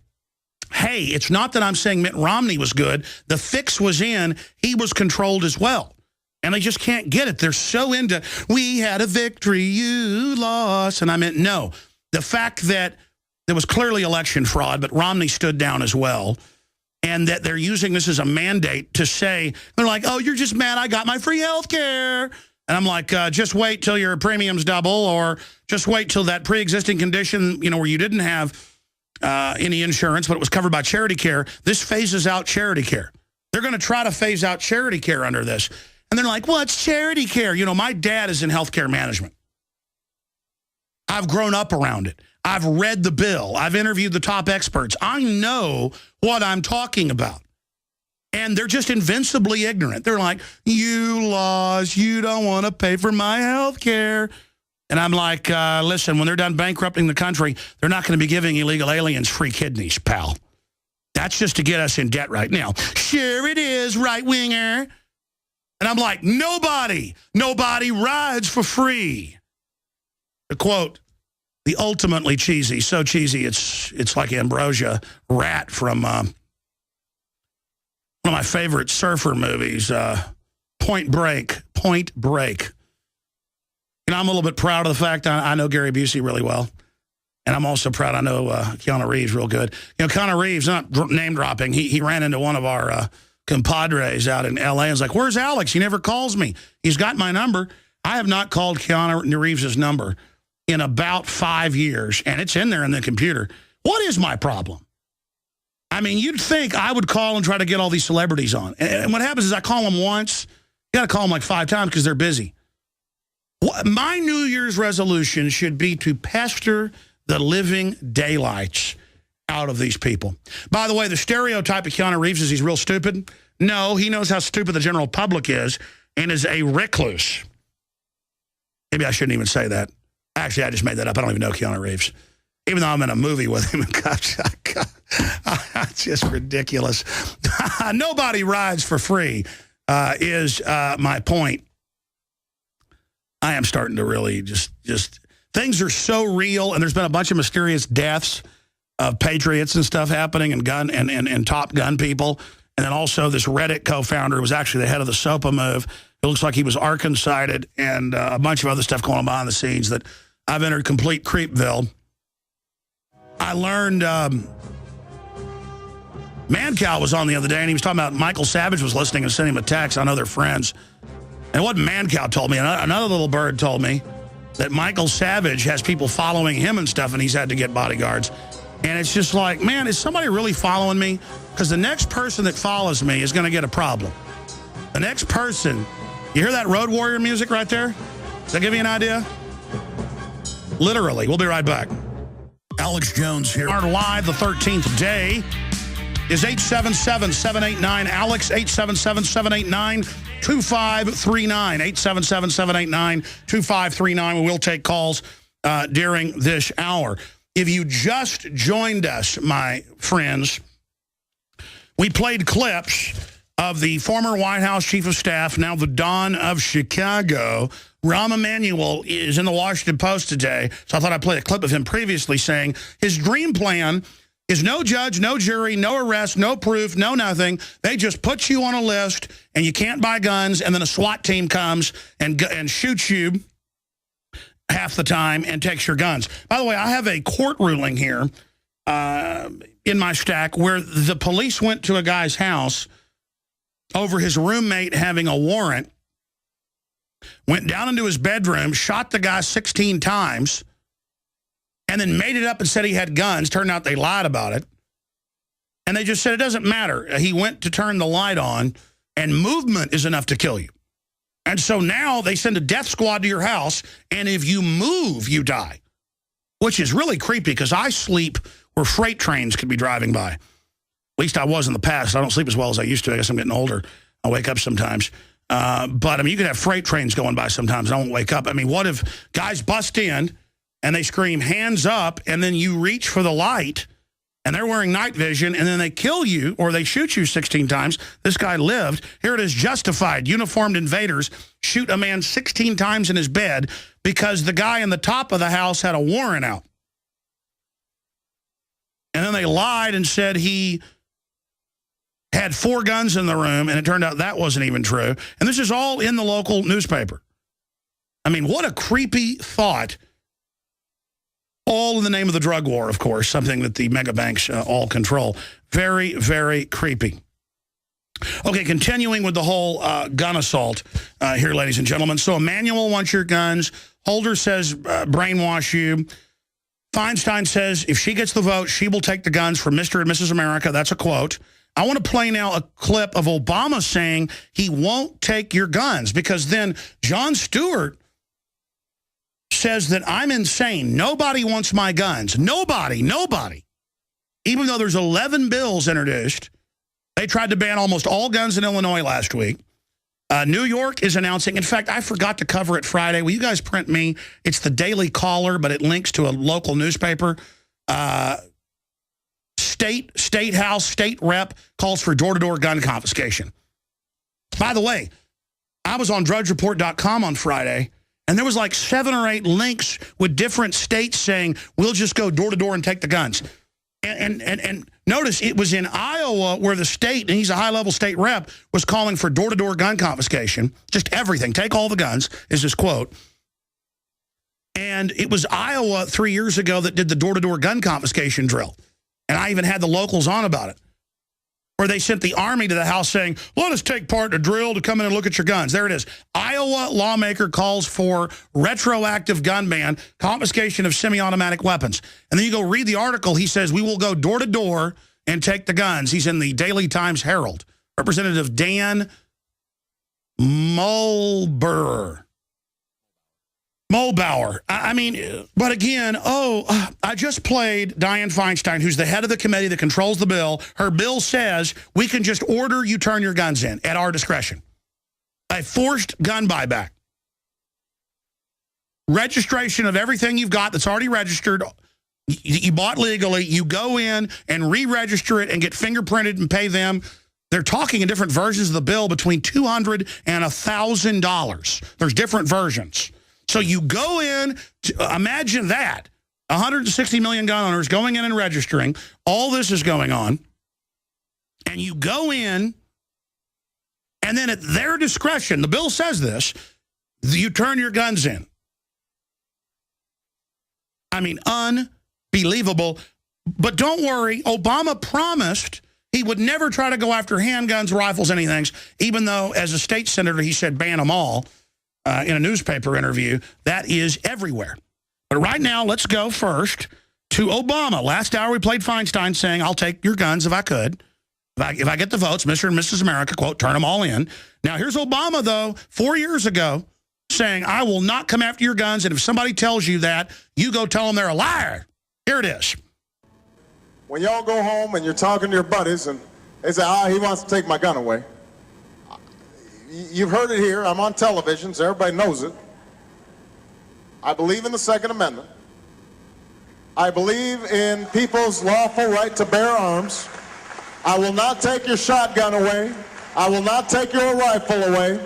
hey, it's not that I'm saying Mitt Romney was good. The fix was in. He was controlled as well. And they just can't get it. They're so into, we had a victory, you lost. And I meant, no. The fact that there was clearly election fraud, but Romney stood down as well, and that they're using this as a mandate to say, they're like, oh, you're just mad I got my free health care. And I'm like, just wait till your premiums double, or just wait till that pre-existing condition, where you didn't have any insurance, but it was covered by charity care. This phases out charity care. They're going to try to phase out charity care under this. And they're like, well, it's charity care. My dad is in healthcare management. I've grown up around it. I've read the bill. I've interviewed the top experts. I know what I'm talking about. And they're just invincibly ignorant. They're like, you laws, you don't want to pay for my health care. And I'm like, listen, when they're done bankrupting the country, they're not going to be giving illegal aliens free kidneys, pal. That's just to get us in debt right now. Sure it is, right-winger. And I'm like, nobody rides for free. To quote, the ultimately cheesy, so cheesy it's like Ambrosia Rat from one of my favorite surfer movies, Point Break. You know, I'm a little bit proud of the fact I know Gary Busey really well. And I'm also proud I know Keanu Reeves real good. You know, Keanu Reeves, not name dropping, he ran into one of our compadres out in L.A. and was like, where's Alex? He never calls me. He's got my number. I have not called Keanu Reeves' number in about 5 years, and it's in there in the computer. What is my problem? I mean, you'd think I would call and try to get all these celebrities on. And what happens is I call them once. You got to call them like 5 times because they're busy. My New Year's resolution should be to pester the living daylights out of these people. By the way, the stereotype of Keanu Reeves is he's real stupid. No, he knows how stupid the general public is and is a recluse. Maybe I shouldn't even say that. Actually, I just made that up. I don't even know Keanu Reeves. Even though I'm in a movie with him. It's just ridiculous. Nobody rides for free is my point. I am starting to really just things are so real, and there's been a bunch of mysterious deaths of patriots and stuff happening and and top gun people. And then also this Reddit co-founder who was actually the head of the SOPA move. It looks like he was Arkancided and a bunch of other stuff going on behind the scenes that I've entered complete creepville. I learned Mancow was on the other day, and he was talking about Michael Savage was listening and sent him a text. I know they're friends. And what Mancow told me, another little bird told me, that Michael Savage has people following him and stuff, and he's had to get bodyguards. And it's just like, man, is somebody really following me? Because the next person that follows me is going to get a problem. The next person, you hear that Road Warrior music right there? Does that give you an idea? Literally. We'll be right back. Alex Jones here. Our live, the 13th day, is 877-789-ALEX, 877-789-2539, 877-789-2539. We will take calls during this hour. If you just joined us, my friends, we played clips of the former White House Chief of Staff, now the Don of Chicago. Rahm Emanuel is in the Washington Post today, so I thought I'd play a clip of him previously saying his dream plan is no judge, no jury, no arrest, no proof, no nothing. They just put you on a list, and you can't buy guns, and then a SWAT team comes and shoots you half the time and takes your guns. By the way, I have a court ruling here in my stack where the police went to a guy's house over his roommate having a warrant, went down into his bedroom, shot the guy 16 times, and then made it up and said he had guns. Turned out they lied about it. And they just said it doesn't matter. He went to turn the light on, and movement is enough to kill you. And so now they send a death squad to your house, and if you move, you die, which is really creepy because I sleep where freight trains could be driving by. At least I was in the past. I don't sleep as well as I used to. I guess I'm getting older. I wake up sometimes. But, I mean, you could have freight trains going by sometimes. I won't wake up. I mean, what if guys bust in and they scream, hands up, and then you reach for the light, and they're wearing night vision, and then they kill you or they shoot you 16 times. This guy lived. Here it is, justified. Uniformed invaders shoot a man 16 times in his bed because the guy in the top of the house had a warrant out. And then they lied and said he had 4 guns in the room, and it turned out that wasn't even true. And this is all in the local newspaper. I mean, what a creepy thought. All in the name of the drug war, of course, something that the mega banks all control. Very, very creepy. Okay, continuing with the whole gun assault here, ladies and gentlemen. So Emanuel wants your guns. Holder says brainwash you. Feinstein says if she gets the vote, she will take the guns from Mr. and Mrs. America. That's a quote. I want to play now a clip of Obama saying he won't take your guns because then Jon Stewart says that I'm insane. Nobody wants my guns. Nobody. Even though there's 11 bills introduced They tried to ban almost all guns in Illinois last week. New York is announcing, in fact, I forgot to cover it Friday. Will you guys print me? It's the Daily Caller, but it links to a local newspaper. State House, state rep calls for door-to-door gun confiscation. By the way, I was on drudgereport.com on Friday, and there was like 7 or 8 links with different states saying, we'll just go door-to-door and take the guns. And notice it was in Iowa where the state, and he's a high-level state rep, was calling for door-to-door gun confiscation. Just everything. Take all the guns, is his quote. And it was Iowa 3 years ago that did the door-to-door gun confiscation drill. And I even had the locals on about it, where they sent the Army to the House saying, let us take part in a drill to come in and look at your guns. There it is. Iowa lawmaker calls for retroactive gun ban, confiscation of semi-automatic weapons. And then you go read the article. He says, we will go door to door and take the guns. He's in the Daily Times Herald. Representative Dan Mulbauer. I mean, but again, I just played Dianne Feinstein, who's the head of the committee that controls the bill. Her bill says we can just order you turn your guns in at our discretion. A forced gun buyback. Registration of everything you've got that's already registered, you bought legally, you go in and re-register it and get fingerprinted and pay them. They're talking in different versions of the bill between $200 and $1,000. There's different versions. So you go in, imagine that, 160 million gun owners going in and registering. All this is going on. And you go in, and then at their discretion, the bill says this, you turn your guns in. I mean, unbelievable. But don't worry, Obama promised he would never try to go after handguns, rifles, anything, even though as a state senator he said ban them all. In a newspaper interview, that is everywhere. But right now, let's go first to Obama. Last hour, we played Feinstein saying, I'll take your guns if I could. If I get the votes, Mr. and Mrs. America, quote, turn them all in. Now, here's Obama, though, 4 years ago, saying, I will not come after your guns, and if somebody tells you that, you go tell them they're a liar. Here it is. When y'all go home and you're talking to your buddies, and they say, he wants to take my gun away. You've heard it here. I'm on television, so everybody knows it. I believe in the Second Amendment. I believe in people's lawful right to bear arms. I will not take your shotgun away. I will not take your rifle away.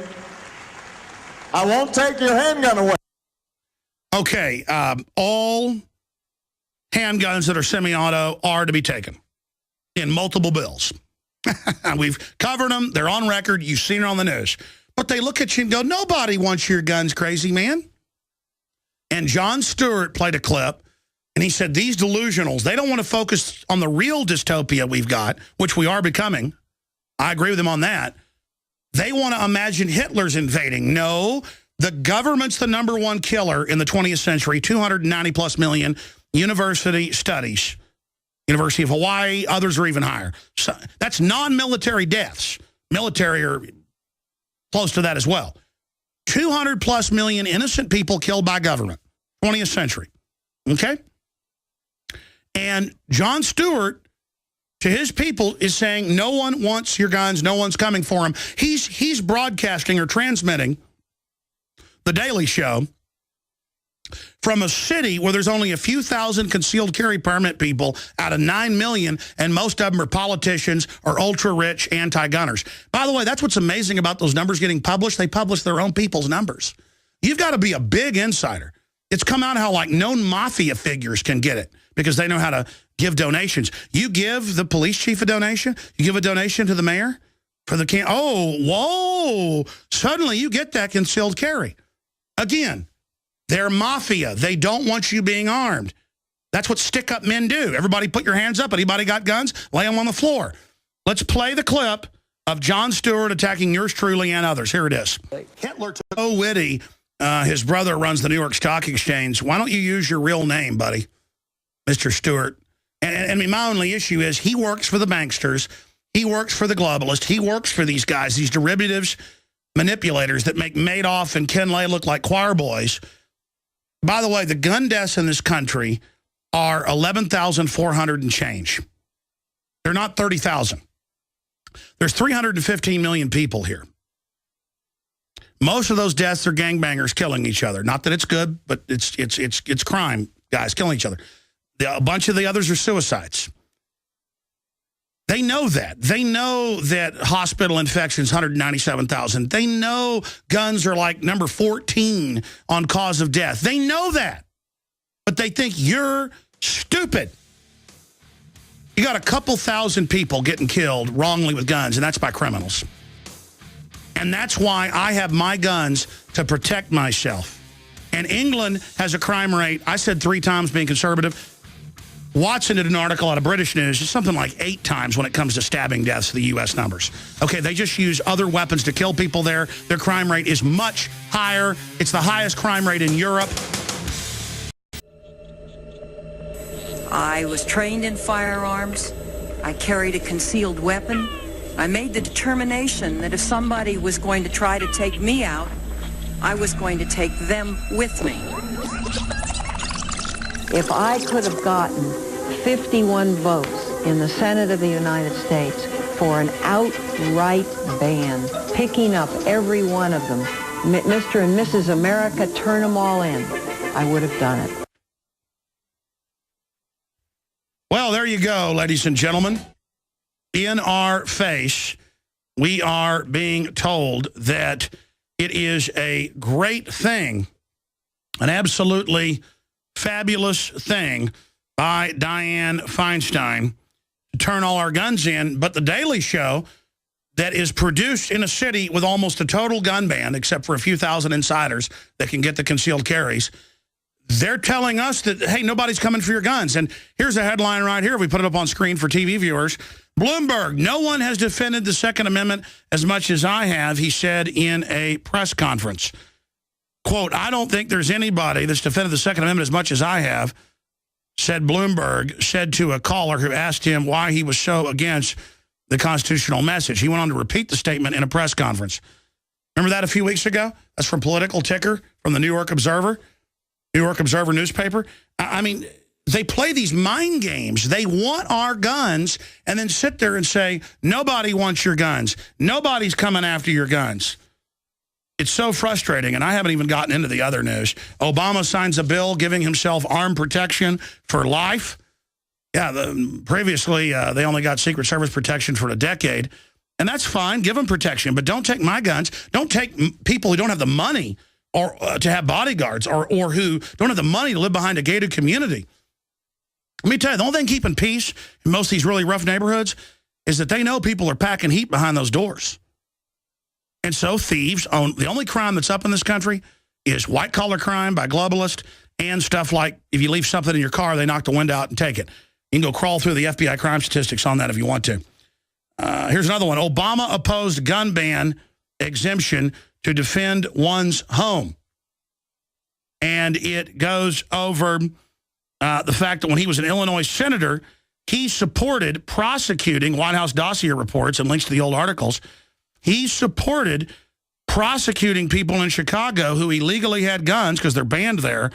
I won't take your handgun away. Okay, all handguns that are semi-auto are to be taken in multiple bills. We've covered them. They're on record. You've seen it on the news. But they look at you and go, nobody wants your guns, crazy man. And Jon Stewart played a clip, and he said these delusionals, they don't want to focus on the real dystopia we've got, which we are becoming. I agree with him on that. They want to imagine Hitler's invading. No, the government's the #1 killer in the 20th century, 290+ million university studies. University of Hawaii, others are even higher. So that's non-military deaths. Military are close to that as well. 200+ million innocent people killed by government, 20th century. Okay? And Jon Stewart, to his people, is saying no one wants your guns, no one's coming for them. He's broadcasting or transmitting The Daily Show from a city where there's only a few thousand concealed carry permit people out of 9 million, and most of them are politicians or ultra-rich anti-gunners. By the way, that's what's amazing about those numbers getting published. They publish their own people's numbers. You've got to be a big insider. It's come out how, like, known mafia figures can get it because they know how to give donations. You give the police chief a donation, you give a donation to the mayor for the can. Oh, whoa. Suddenly you get that concealed carry. Again, they're mafia. They don't want you being armed. That's what stick-up men do. Everybody put your hands up. Anybody got guns? Lay them on the floor. Let's play the clip of Jon Stewart attacking yours truly and others. Here it is. Hitler, so witty. His brother runs the New York Stock Exchange. Why don't you use your real name, buddy, Mr. Stewart? And I mean, my only issue is he works for the banksters. He works for the globalists. He works for these guys, these derivatives, manipulators that make Madoff and Ken Lay look like choir boys. By the way, the gun deaths in this country are 11,400 and change. They're not 30,000. There's 315 million people here. Most of those deaths are gangbangers killing each other. Not that it's good, but it's crime, guys killing each other. A bunch of the others are suicides. They know that. They know that hospital infections, 197,000. They know guns are like number 14 on cause of death. They know that. But they think you're stupid. You got a couple thousand people getting killed wrongly with guns, and that's by criminals. And that's why I have my guns to protect myself. And England has a crime rate, I said 3 times being conservative. Watson did an article out of British News. It's something like 8 times when it comes to stabbing deaths, the U.S. numbers. Okay, they just use other weapons to kill people there. Their crime rate is much higher. It's the highest crime rate in Europe. I was trained in firearms. I carried a concealed weapon. I made the determination that if somebody was going to try to take me out, I was going to take them with me. If I could have gotten 51 votes in the Senate of the United States for an outright ban, picking up every one of them, Mr. and Mrs. America, turn them all in, I would have done it. Well, there you go, ladies and gentlemen. In our face, we are being told that it is a great thing, an absolutely fabulous thing by Dianne Feinstein to turn all our guns in. But the Daily Show, that is produced in a city with almost a total gun ban, except for a few thousand insiders that can get the concealed carries, they're telling us that, hey, nobody's coming for your guns. And here's a headline right here. We put it up on screen for TV viewers. Bloomberg, no one has defended the Second Amendment as much as I have, he said in a press conference. Quote, I don't think there's anybody that's defended the Second Amendment as much as I have, said Bloomberg, said to a caller who asked him why he was so against the constitutional message. He went on to repeat the statement in a press conference. Remember that a few weeks ago? That's from Political Ticker, from the New York Observer newspaper. I mean, they play these mind games. They want our guns and then sit there and say, nobody wants your guns. Nobody's coming after your guns. It's so frustrating, and I haven't even gotten into the other news. Obama signs a bill giving himself armed protection for life. Yeah, previously they only got Secret Service protection for a decade, and that's fine. Give them protection, but don't take my guns. Don't take people who don't have the money or to have bodyguards or who don't have the money to live behind a gated community. Let me tell you, the only thing keeping peace in most of these really rough neighborhoods is that they know people are packing heat behind those doors. And so thieves own, the only crime that's up in this country is white-collar crime by globalists and stuff like if you leave something in your car, they knock the window out and take it. You can go crawl through the FBI crime statistics on that if you want to. Here's another one. Obama opposed gun ban exemption to defend one's home. And it goes over the fact that when he was an Illinois senator, he supported prosecuting White House dossier reports and links to the old articles. He supported prosecuting people in Chicago who illegally had guns because they're banned there,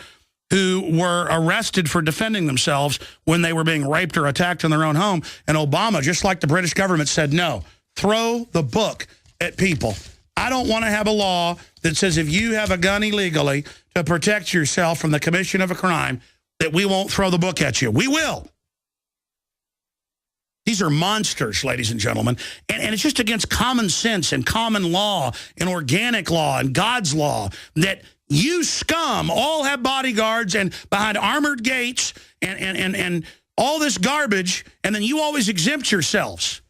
who were arrested for defending themselves when they were being raped or attacked in their own home. And Obama, just like the British government, said, no, throw the book at people. I don't want to have a law that says if you have a gun illegally to protect yourself from the commission of a crime, that we won't throw the book at you. We will. These are monsters, ladies and gentlemen. And it's just against common sense and common law and organic law and God's law that you scum all have bodyguards and behind armored gates and all this garbage, and then you always exempt yourselves.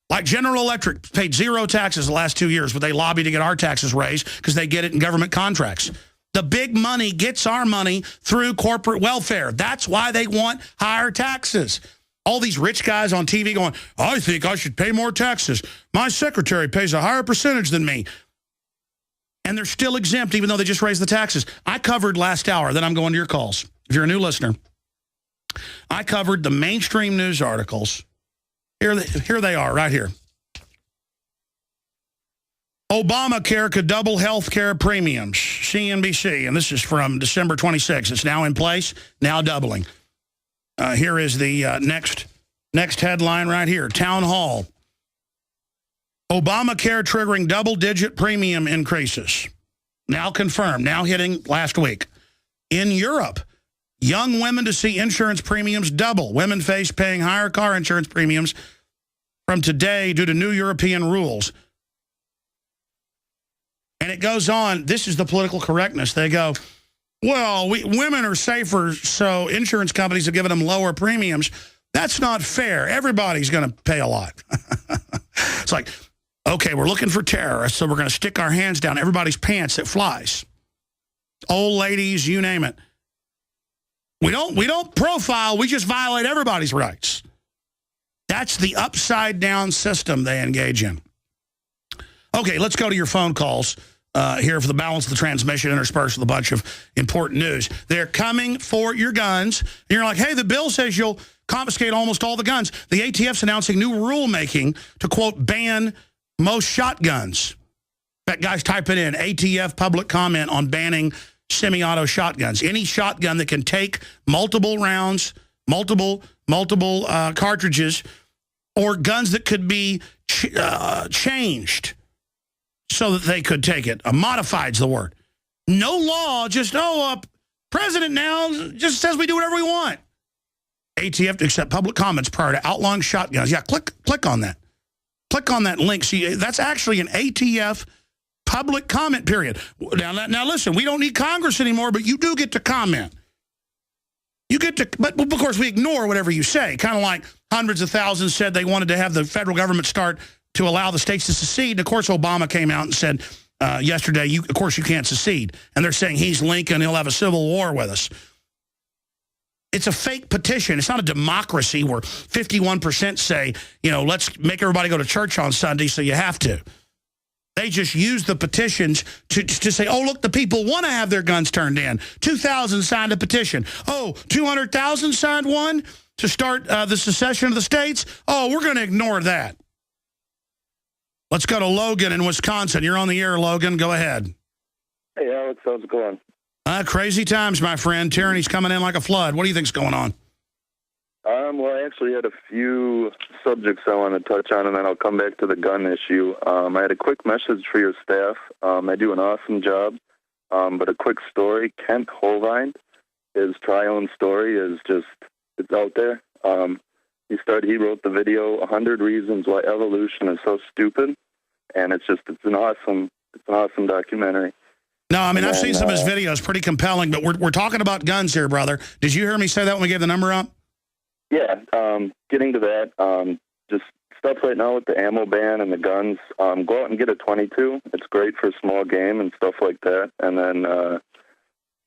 Like General Electric paid 0 taxes the last 2 years, but they lobby to get our taxes raised because they get it in government contracts. The big money gets our money through corporate welfare. That's why they want higher taxes. All these rich guys on TV going, I think I should pay more taxes. My secretary pays a higher percentage than me. And they're still exempt even though they just raised the taxes. I covered last hour, then I'm going to your calls. If you're a new listener, I covered the mainstream news articles. Here they are right here. Obamacare could double health care premiums, CNBC, and this is from December 26. It's now in place, now doubling. Here is the next headline right here. Town Hall. Obamacare triggering double-digit premium increases. Now confirmed, now hitting last week. In Europe, young women to see insurance premiums double. Women face paying higher car insurance premiums from today due to new European rules. And it goes on. This is the political correctness. They go, well, women are safer, so insurance companies have given them lower premiums. That's not fair. Everybody's going to pay a lot. It's like, okay, we're looking for terrorists, so we're going to stick our hands down everybody's pants that flies. Old ladies, you name it. We don't profile, we just violate everybody's rights. That's the upside-down system they engage in. Okay, let's go to your phone calls here for the balance of the transmission, interspersed with a bunch of important news. They're coming for your guns. And you're like, hey, the bill says you'll confiscate almost all the guns. The ATF's announcing new rulemaking to, quote, ban most shotguns. In fact, guys, type it in. ATF public comment on banning semi-auto shotguns. Any shotgun that can take multiple rounds, multiple cartridges, or guns that could be changed so that they could take it. Modified's the word. No law, just, president now just says we do whatever we want. ATF to accept public comments prior to outlawing shotguns. Yeah, click on that. Click on that link. See, that's actually an ATF public comment period. Now listen, we don't need Congress anymore, but you do get to comment. You get to, but of course we ignore whatever you say. Kind of like hundreds of thousands said they wanted to have the federal government start to allow the states to secede. And of course, Obama came out and said yesterday, of course you can't secede. And they're saying he's Lincoln, he'll have a civil war with us. It's a fake petition. It's not a democracy where 51% say, let's make everybody go to church on Sunday so you have to. They just use the petitions to say, oh, look, the people want to have their guns turned in. 2,000 signed a petition. Oh, 200,000 signed one to start the secession of the states? Oh, we're going to ignore that. Let's go to Logan in Wisconsin. You're on the air, Logan. Go ahead. Hey, Alex, how's it going? Crazy times, my friend. Tyranny's coming in like a flood. What do you think's going on? Well, I actually had a few subjects I want to touch on, and then I'll come back to the gun issue. I had a quick message for your staff. I do an awesome job, but a quick story. Kent Holbein, his trial story is just, it's out there. He wrote the video, 100 Reasons Why Evolution is So Stupid, and it's an awesome documentary. No, I mean, I've seen some of his videos, pretty compelling, but we're talking about guns here, brother. Did you hear me say that when we gave the number up? Yeah, getting to that, just stuff right now with the ammo ban and the guns. Go out and get a 22. It's great for small game and stuff like that. And then,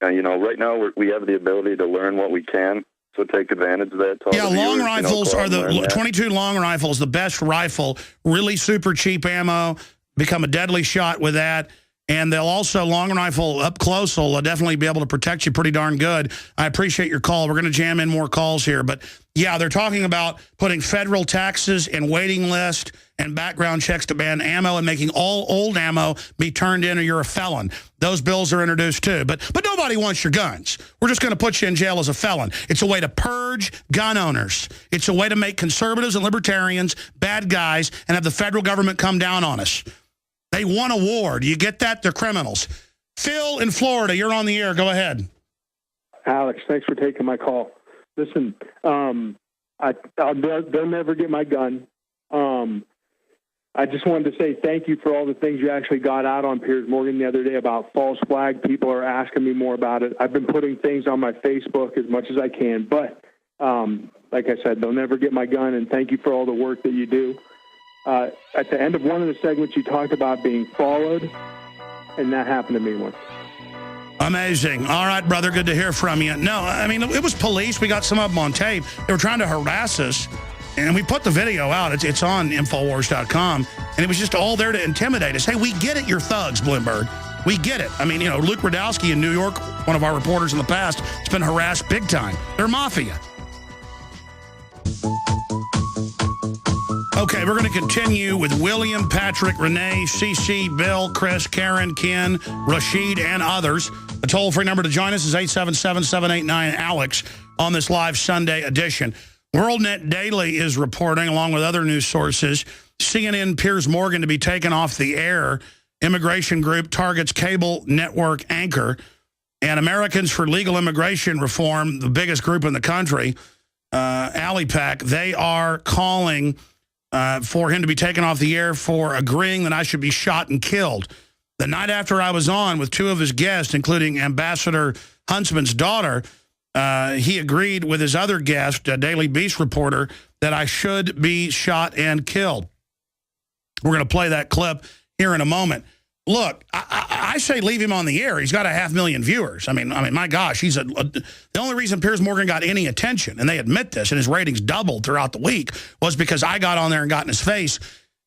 right now we have the ability to learn what we can, so take advantage of that. Yeah, long rifles are the 22 long rifles, the best rifle, really super cheap ammo, become a deadly shot with that. And they'll also, long rifle up close will definitely be able to protect you pretty darn good. I appreciate your call. We're going to jam in more calls here. But, yeah, they're talking about putting federal taxes and waiting list and background checks to ban ammo and making all old ammo be turned in or you're a felon. Those bills are introduced, too. But nobody wants your guns. We're just going to put you in jail as a felon. It's a way to purge gun owners. It's a way to make conservatives and libertarians bad guys and have the federal government come down on us. They want a war. Do you get that? They're criminals. Phil in Florida, you're on the air. Go ahead. Alex, thanks for taking my call. Listen, they'll never get my gun. I just wanted to say thank you for all the things you actually got out on Piers Morgan the other day about false flag. People are asking me more about it. I've been putting things on my Facebook as much as I can. But like I said, they'll never get my gun, and thank you for all the work that you do. At the end of one of the segments, you talked about being followed, and that happened to me once. Amazing. All right, brother, good to hear from you. No, I mean, it was police. We got some of them on tape. They were trying to harass us, and we put the video out. It's on Infowars.com, and it was just all there to intimidate us. Hey, we get it, you're thugs, Bloomberg. We get it. I mean, Luke Radowski in New York, one of our reporters in the past, has been harassed big time. They're mafia. Okay, we're going to continue with William, Patrick, Renee, CC, Bill, Chris, Karen, Ken, Rashid, and others. The toll-free number to join us is 877-789-ALEX on this live Sunday edition. WorldNet Daily is reporting, along with other news sources, CNN Piers Morgan to be taken off the air. Immigration group targets cable network anchor. And Americans for Legal Immigration Reform, the biggest group in the country, AliPac, they are calling for him to be taken off the air for agreeing that I should be shot and killed. The night after I was on with two of his guests, including Ambassador Huntsman's daughter, he agreed with his other guest, a Daily Beast reporter, that I should be shot and killed. We're going to play that clip here in a moment. Look, I say leave him on the air. He's got 500,000 viewers. I mean, my gosh, the only reason Piers Morgan got any attention, and they admit this, and his ratings doubled throughout the week, was because I got on there and got in his face.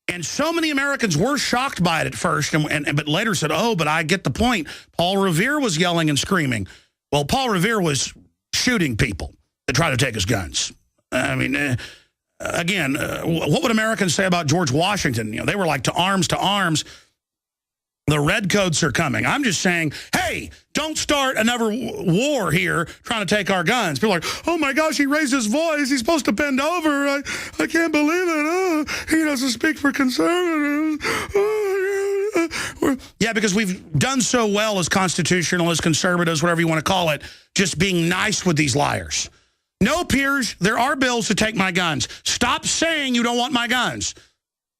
And so many Americans were shocked by it at first, but later said, oh, but I get the point. Paul Revere was yelling and screaming. Well, Paul Revere was shooting people that try to take his guns. I mean, again, what would Americans say about George Washington? You know, they were like to arms, to arms. The redcoats are coming. I'm just saying, hey, don't start another war here trying to take our guns. People are like, oh, my gosh, he raised his voice. He's supposed to bend over. I can't believe it. Oh, he doesn't speak for conservatives. Oh, yeah, because we've done so well as constitutionalists, conservatives, whatever you want to call it, just being nice with these liars. No, Piers, there are bills to take my guns. Stop saying you don't want my guns.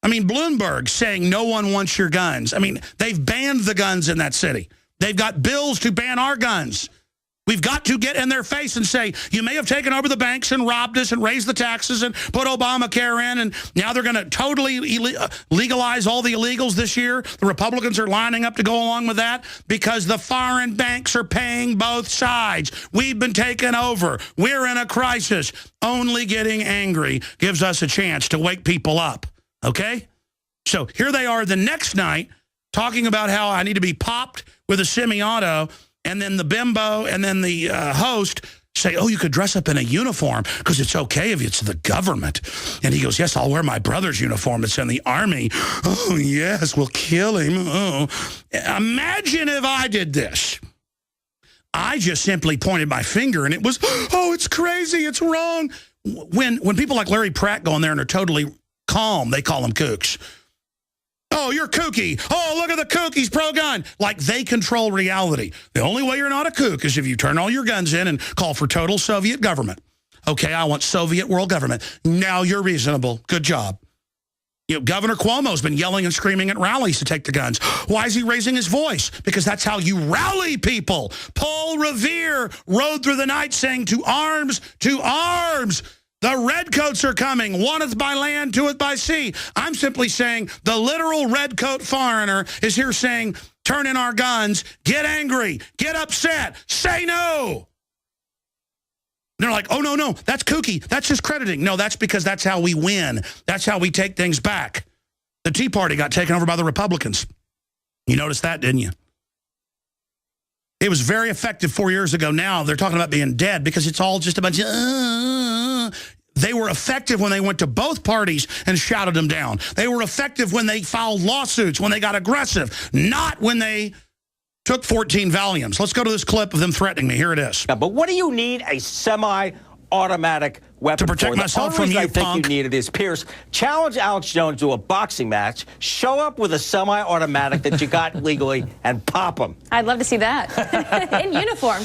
I mean, Bloomberg saying no one wants your guns. I mean, they've banned the guns in that city. They've got bills to ban our guns. We've got to get in their face and say, you may have taken over the banks and robbed us and raised the taxes and put Obamacare in, and now they're going to totally legalize all the illegals this year. The Republicans are lining up to go along with that because the foreign banks are paying both sides. We've been taken over. We're in a crisis. Only getting angry gives us a chance to wake people up. Okay? So here they are the next night talking about how I need to be popped with a semi-auto, and then the bimbo and then the host say, oh, you could dress up in a uniform because it's okay if it's the government. And he goes, yes, I'll wear my brother's uniform. It's in the Army. Oh, yes, we'll kill him. Oh. Imagine if I did this. I just simply pointed my finger, and it was, oh, it's crazy. It's wrong. When people like Larry Pratt go in there and are totally calm, they call them kooks. Oh, you're kooky. Oh, look at the kook. He's pro-gun. Like they control reality. The only way you're not a kook is if you turn all your guns in and call for total Soviet government. Okay, I want Soviet world government. Now you're reasonable. Good job. You know, Governor Cuomo's been yelling and screaming at rallies to take the guns. Why is he raising his voice? Because that's how you rally people. Paul Revere rode through the night saying, to arms, to arms. The redcoats are coming, oneth by land, twoeth by sea. I'm simply saying the literal redcoat foreigner is here saying, turn in our guns, get angry, get upset, say no. They're like, oh, no, that's kooky. That's discrediting. No, that's because that's how we win. That's how we take things back. The Tea Party got taken over by the Republicans. You noticed that, didn't you? It was very effective 4 years ago. Now they're talking about being dead because it's all just a bunch of... They were effective when they went to both parties and shouted them down. They were effective when they filed lawsuits, when they got aggressive, not when they took 14 Valiums. Let's go to this clip of them threatening me. Here it is. Yeah, but what do you need a semi-automatic weapon to protect myself from you, I think punk. you need it is, Pierce, challenge Alex Jones to a boxing match, show up with a semi-automatic that you got legally, and pop him. I'd love to see that. In uniform.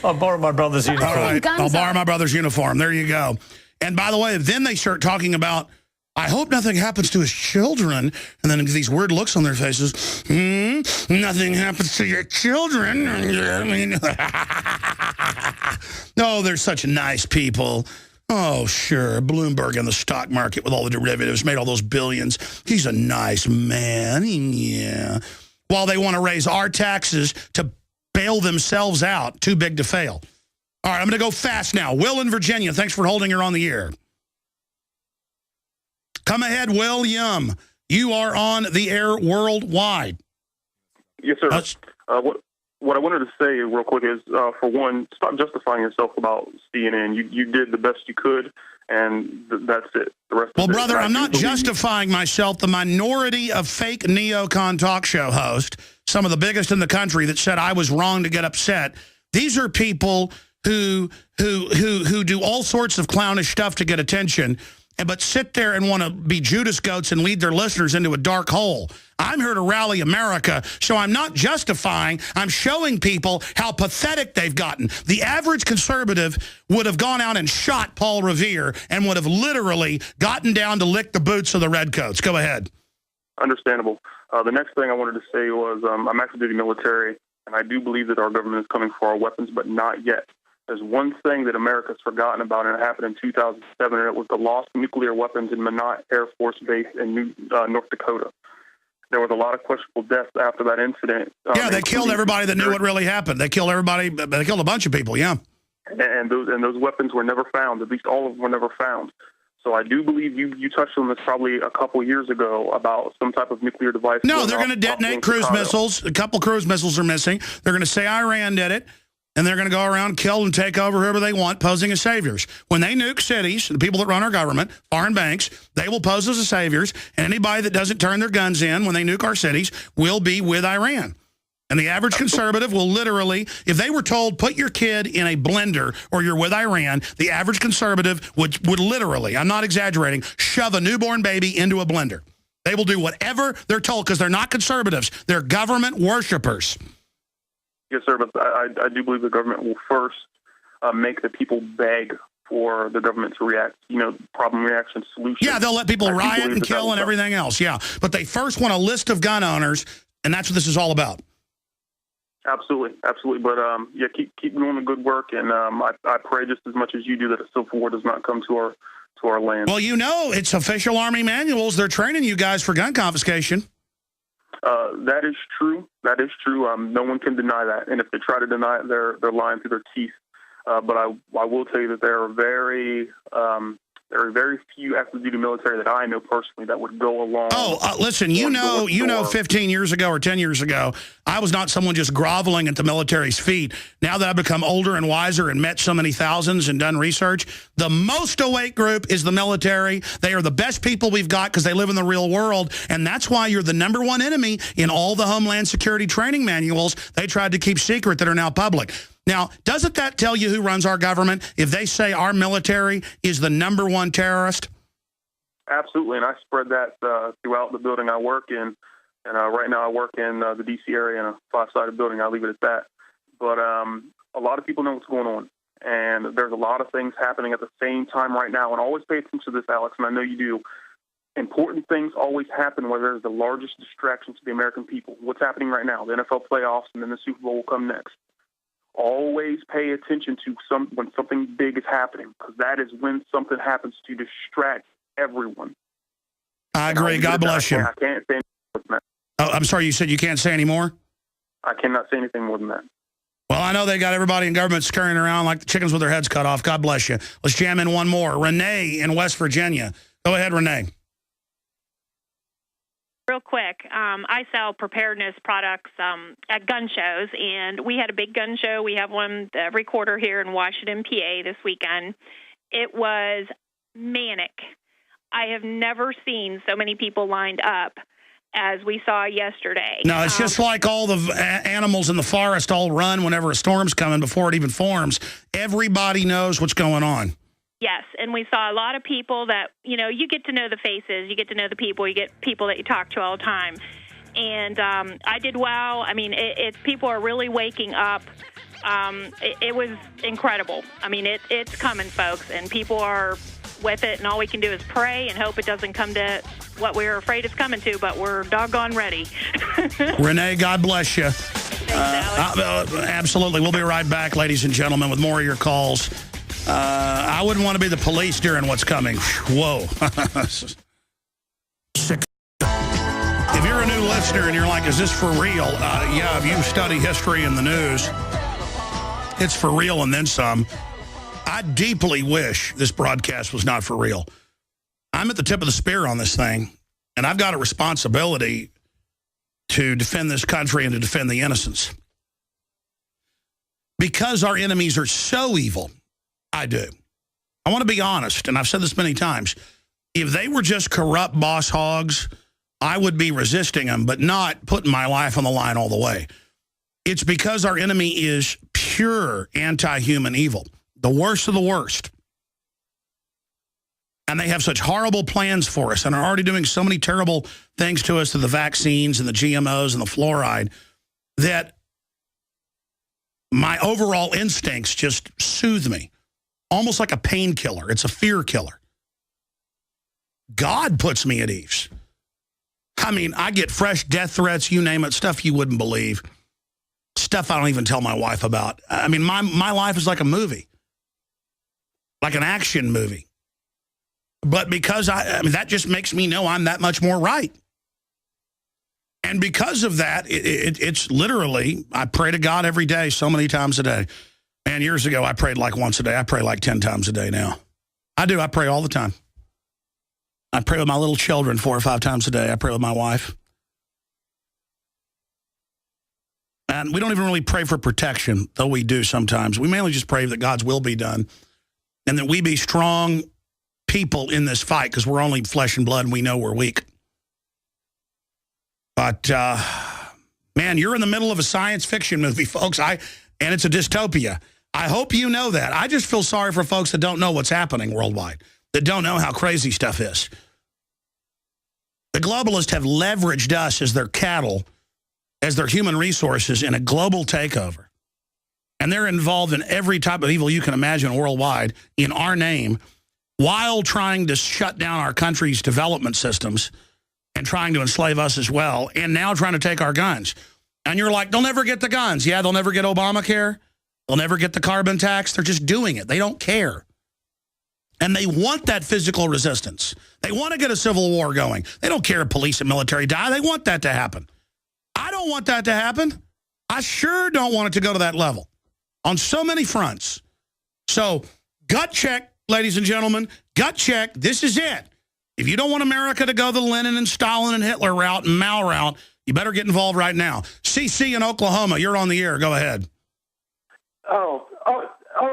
I'll borrow my brother's uniform. All right, I'll borrow my brother's uniform. There you go. And by the way, then they start talking about, I hope nothing happens to his children. And then these weird looks on their faces. Nothing happens to your children. No, they're such nice people. Oh, sure. Bloomberg in the stock market with all the derivatives made all those billions. He's a nice man. Yeah. While they want to raise our taxes to bail themselves out. Too big to fail. All right, I'm going to go fast now. Will in Virginia, thanks for holding her on the air. Come ahead, William. You are on the air worldwide. Yes, sir. What I wanted to say real quick is, for one, stop justifying yourself about CNN. You did the best you could, and that's it. The rest well, of brother, I'm not justifying myself. The minority of fake neocon talk show hosts, some of the biggest in the country, that said I was wrong to get upset. These are people who do all sorts of clownish stuff to get attention. but sit there and want to be Judas goats and lead their listeners into a dark hole. I'm here to rally America, so I'm not justifying, I'm showing people how pathetic they've gotten. The average conservative would have gone out and shot Paul Revere and would have literally gotten down to lick the boots of the redcoats. Go ahead. Understandable. The next thing I wanted to say was I'm active duty military, and I do believe that our government is coming for our weapons, but not yet. There's one thing that America's forgotten about, and it happened in 2007, and it was the lost nuclear weapons in Minot Air Force Base in North Dakota. There was a lot of questionable deaths after that incident. Yeah, they killed everybody that knew what really happened. They killed everybody. They killed a bunch of people, yeah. And those weapons were never found. At least all of them were never found. So I do believe you touched on this probably a couple of years ago about some type of nuclear device. No, they're going to detonate cruise missiles. A couple cruise missiles are missing. They're going to say Iran did it. And they're going to go around, kill and take over whoever they want, posing as saviors. When they nuke cities, the people that run our government, foreign banks, they will pose as saviors. And anybody that doesn't turn their guns in when they nuke our cities will be with Iran. And the average conservative will literally, if they were told, put your kid in a blender or you're with Iran, the average conservative would literally, I'm not exaggerating, shove a newborn baby into a blender. They will do whatever they're told because they're not conservatives. They're government worshipers. Yes, sir, but I do believe the government will first make the people beg for the government to react, problem, reaction, solution. Yeah, they'll let people riot and kill and everything else, yeah. But they first want a list of gun owners, and that's what this is all about. Absolutely, absolutely. But, yeah, keep doing the good work, and I pray just as much as you do that a civil war does not come to our land. Well, it's official Army manuals. They're training you guys for gun confiscation. That is true. That is true. No one can deny that. And if they try to deny it, they're lying through their teeth. But I will tell you that there are very few active duty military that I know personally that would go along. Listen, 15 years ago or 10 years ago, I was not someone just groveling at the military's feet. Now that I've become older and wiser and met so many thousands and done research, the most awake group is the military. They are the best people we've got because they live in the real world. And that's why you're the #1 enemy in all the Homeland Security training manuals they tried to keep secret that are now public. Now, doesn't that tell you who runs our government if they say our military is the #1 terrorist? Absolutely, and I spread that throughout the building I work in. And right now I work in the D.C. area in a 5-sided building. I'll leave it at that. But a lot of people know what's going on. And there's a lot of things happening at the same time right now. And always pay attention to this, Alex, and I know you do. Important things always happen where there's the largest distraction to the American people. What's happening right now? The NFL playoffs and then the Super Bowl will come next. Always pay attention to when something big is happening, because that is when something happens to distract everyone. I agree. God bless you. I can't say anything more than that. Oh, I'm sorry, you said you can't say any more? I cannot say anything more than that. Well, I know they got everybody in government scurrying around like the chickens with their heads cut off. God bless you. Let's jam in one more. Renee in West Virginia. Go ahead, Renee. Real quick, I sell preparedness products at gun shows, and we had a big gun show. We have one every quarter here in Washington, PA this weekend. It was manic. I have never seen so many people lined up as we saw yesterday. No, it's just like all the animals in the forest all run whenever a storm's coming before it even forms. Everybody knows what's going on. Yes, and we saw a lot of people that, you get to know the faces, you get to know the people, you get people that you talk to all the time. And I did well. I mean, people are really waking up. It was incredible. I mean, it's coming, folks, and people are with it, and all we can do is pray and hope it doesn't come to what we're afraid it's coming to, but we're doggone ready. Renee, God bless you. Absolutely. We'll be right back, ladies and gentlemen, with more of your calls. I wouldn't want to be the police during what's coming. Whoa. If you're a new listener and you're like, is this for real? Yeah, if you study history and the news, it's for real and then some. I deeply wish this broadcast was not for real. I'm at the tip of the spear on this thing, and I've got a responsibility to defend this country and to defend the innocents. Because our enemies are so evil, I do. I want to be honest, and I've said this many times. If they were just corrupt boss hogs, I would be resisting them, but not putting my life on the line all the way. It's because our enemy is pure anti-human evil, the worst of the worst. And they have such horrible plans for us and are already doing so many terrible things to us through the vaccines and the GMOs and the fluoride that my overall instincts just soothe me. Almost like a painkiller. It's a fear killer. God puts me at ease. I mean, I get fresh death threats, you name it, stuff you wouldn't believe. Stuff I don't even tell my wife about. I mean, my life is like a movie. Like an action movie. But because I mean, that just makes me know I'm that much more right. And because of that, it's literally, I pray to God every day, so many times a day. Man, years ago, I prayed like once a day. I pray like 10 times a day now. I do. I pray all the time. I pray with my little children 4 or 5 times a day. I pray with my wife. And we don't even really pray for protection, though we do sometimes. We mainly just pray that God's will be done and that we be strong people in this fight because we're only flesh and blood and we know we're weak. But, man, you're in the middle of a science fiction movie, folks, and it's a dystopia. I hope you know that. I just feel sorry for folks that don't know what's happening worldwide, that don't know how crazy stuff is. The globalists have leveraged us as their cattle, as their human resources in a global takeover. And they're involved in every type of evil you can imagine worldwide in our name while trying to shut down our country's development systems and trying to enslave us as well, and now trying to take our guns. And you're like, they'll never get the guns. Yeah, they'll never get Obamacare. They'll never get the carbon tax. They're just doing it. They don't care. And they want that physical resistance. They want to get a civil war going. They don't care if police and military die. They want that to happen. I don't want that to happen. I sure don't want it to go to that level on so many fronts. So gut check, ladies and gentlemen, gut check. This is it. If you don't want America to go the Lenin and Stalin and Hitler route and Mao route, you better get involved right now. CC in Oklahoma, you're on the air. Go ahead. Oh,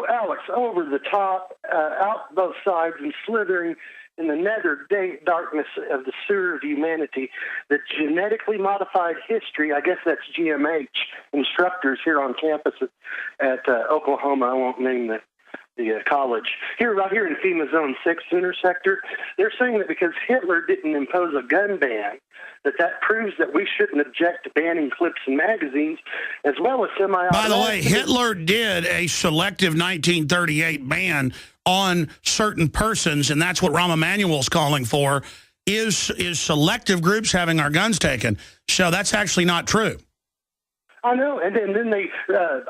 Alex, over the top, out both sides, and slithering in the nether darkness of the sewer of humanity, the genetically modified history, I guess that's GMH, instructors here on campus at Oklahoma, I won't name the college, right here in FEMA Zone 6 Sooner Sector, they're saying that because Hitler didn't impose a gun ban, that proves that we shouldn't object to banning clips and magazines, as well as semi-automatic. By the way, Hitler did a selective 1938 ban on certain persons, and that's what Rahm Emanuel's calling for, is selective groups having our guns taken. So that's actually not true. I know, and then they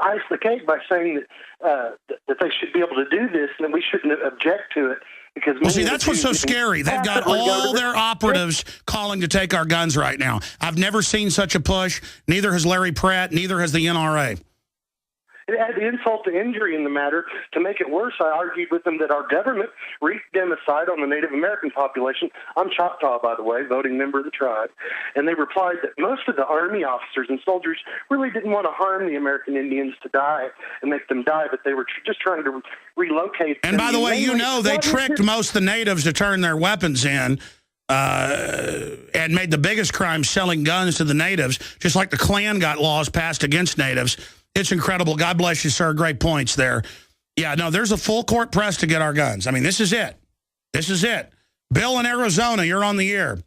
ice the cake by saying that they should be able to do this, and that we shouldn't object to it. Because well, see, that's what's so scary. They've got all their operatives calling to take our guns right now. I've never seen such a push. Neither has Larry Pratt. Neither has the NRA. It had insult to injury in the matter. To make it worse, I argued with them that our government wreaked genocide on the Native American population. I'm Choctaw, by the way, voting member of the tribe. And they replied that most of the Army officers and soldiers really didn't want to harm the American Indians to die and make them die, but they were just trying to relocate them. And by the way, you know, they tricked most of the natives to turn their weapons in and made the biggest crime selling guns to the natives, just like the Klan got laws passed against natives. It's incredible. God bless you, sir. Great points there. Yeah, no, there's a full court press to get our guns. I mean, this is it. This is it. Bill in Arizona, you're on the air.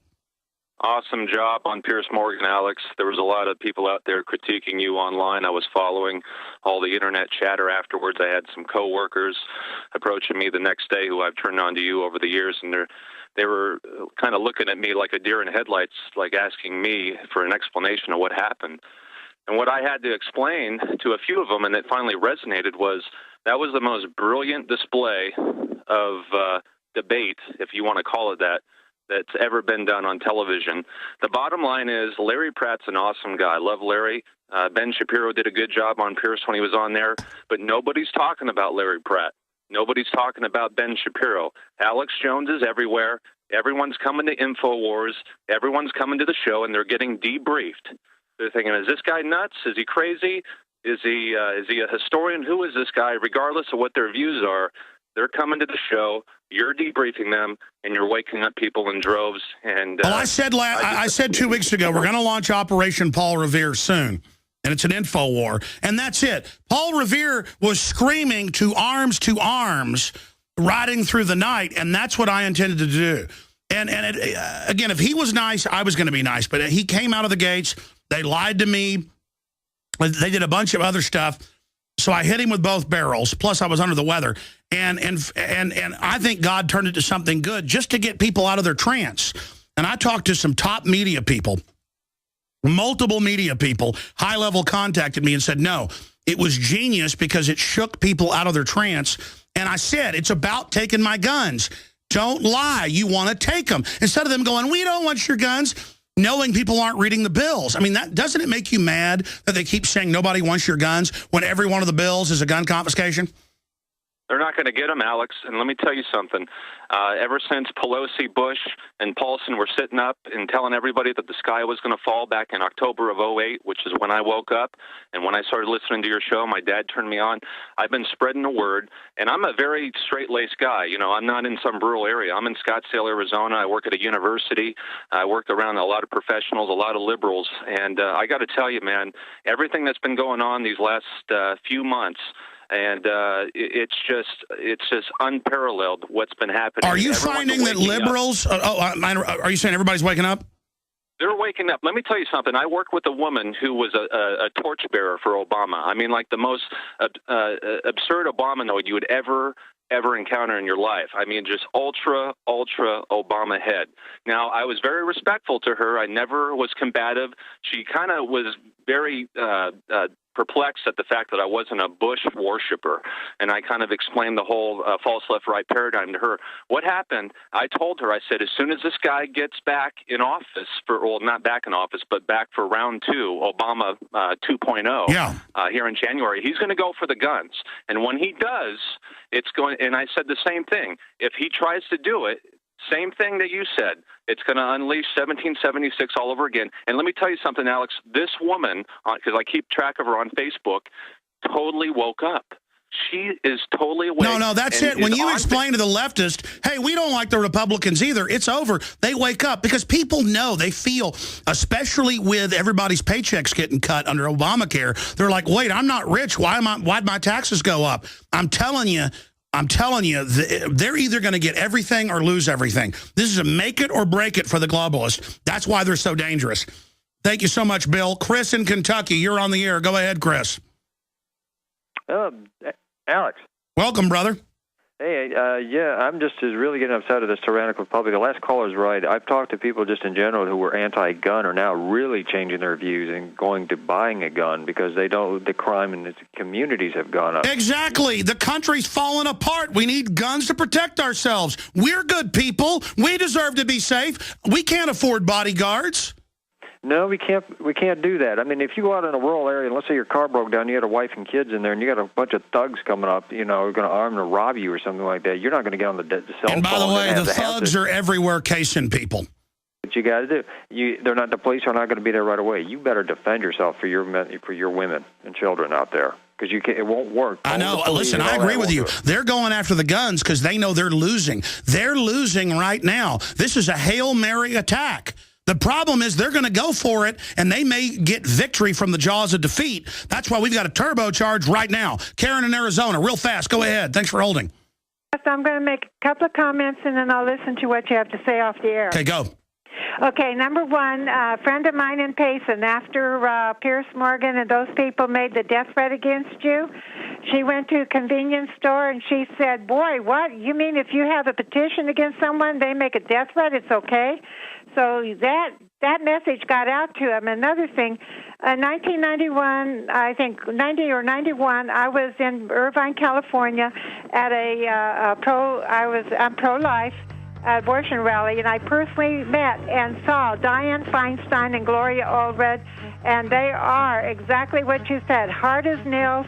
Awesome job on Piers Morgan, Alex. There was a lot of people out there critiquing you online. I was following all the internet chatter afterwards. I had some coworkers approaching me the next day who I've turned on to you over the years, and they were kind of looking at me like a deer in headlights, like asking me for an explanation of what happened. And what I had to explain to a few of them, and it finally resonated, was that was the most brilliant display of debate, if you want to call it that, that's ever been done on television. The bottom line is Larry Pratt's an awesome guy. I love Larry. Ben Shapiro did a good job on Pierce when he was on there, but nobody's talking about Larry Pratt. Nobody's talking about Ben Shapiro. Alex Jones is everywhere. Everyone's coming to InfoWars. Everyone's coming to the show, and they're getting debriefed. They're thinking, is this guy nuts? Is he crazy? Is he a historian? Who is this guy? Regardless of what their views are, they're coming to the show. You're debriefing them, and you're waking up people in droves. And well, I said 2 weeks ago, we're going to launch Operation Paul Revere soon, and it's an info war, and that's it. Paul Revere was screaming to arms riding through the night, and that's what I intended to do. And again, if he was nice, I was going to be nice. But he came out of the gates. They lied to me. They did a bunch of other stuff. So I hit him with both barrels. Plus, I was under the weather. And I think God turned it to something good just to get people out of their trance. And I talked to some top media people, multiple media people, high-level contacted me and said, no, it was genius because it shook people out of their trance. And I said, it's about taking my guns. Don't lie. You want to take them. Instead of them going, we don't want your guns, knowing people aren't reading the bills. I mean, doesn't it make you mad that they keep saying nobody wants your guns when every one of the bills is a gun confiscation? They're not going to get them, Alex. And let me tell you something. Ever since Pelosi, Bush, and Paulson were sitting up and telling everybody that the sky was going to fall back in October of '08, which is when I woke up, and when I started listening to your show, my dad turned me on. I've been spreading the word, and I'm a very straight-laced guy. You know, I'm not in some rural area. I'm in Scottsdale, Arizona. I work at a university. I work around a lot of professionals, a lot of liberals. And I got to tell you, man, everything that's been going on these last few months, and it's just unparalleled what's been happening. Are you finding that liberals? Are you saying everybody's waking up? They're waking up. Let me tell you something. I worked with a woman who was a torchbearer for Obama. I mean, like the most absurd Obamanoid you would ever encounter in your life. I mean, just ultra Obama head. Now, I was very respectful to her. I never was combative. She kind of was very perplexed at the fact that I wasn't a Bush worshiper, and I kind of explained the whole false left-right paradigm to her. What happened, I told her, I said, as soon as this guy gets back in office, not back in office, but back for round 2, Obama 2.0, here in January, he's going to go for the guns. And when he does, it's going, and I said the same thing, if he tries to do it, same thing that you said. It's going to unleash 1776 all over again. And let me tell you something, Alex. This woman, because I keep track of her on Facebook, totally woke up. She is totally awake. No, that's it. When you explain to the leftist, hey, we don't like the Republicans either, it's over. They wake up because people know, they feel, especially with everybody's paychecks getting cut under Obamacare, they're like, wait, I'm not rich. Why'd my taxes go up? I'm telling you, they're either going to get everything or lose everything. This is a make it or break it for the globalists. That's why they're so dangerous. Thank you so much, Bill. Chris in Kentucky, you're on the air. Go ahead, Chris. Alex. Welcome, brother. Hey, I'm just really getting upset at this tyrannical republic. The last caller's right. I've talked to people just in general who were anti-gun are now really changing their views and going to buying a gun because they don't. The crime in the communities have gone up. Exactly. The country's falling apart. We need guns to protect ourselves. We're good people. We deserve to be safe. We can't afford bodyguards. No, we can't do that. I mean, if you go out in a rural area, and let's say your car broke down, you had a wife and kids in there, and you got a bunch of thugs coming up, you know, going to arm and rob you or something like that, you're not going to get on the cell phone. And by the way, the thugs are everywhere casing people. What you got to do, the police are not going to be there right away. You better defend yourself for your women and children out there. Because it won't work. I know. Listen, I agree with you. They're going after the guns because they know they're losing. They're losing right now. This is a Hail Mary attack. The problem is they're going to go for it, and they may get victory from the jaws of defeat. That's why we've got a turbocharge right now. Karen in Arizona, real fast. Go ahead. Thanks for holding. I'm going to make a couple of comments, and then I'll listen to what you have to say off the air. Okay, go. Okay, number one, a friend of mine in Payson, after Piers Morgan and those people made the death threat against you, she went to a convenience store and she said, boy, what? You mean if you have a petition against someone, they make a death threat, it's okay? So that message got out to him. Another thing, 1991, I think 90 or 91, I was in Irvine, California at I'm pro-life abortion rally, and I personally met and saw Dianne Feinstein and Gloria Allred, and they are exactly what you said, hard as nails,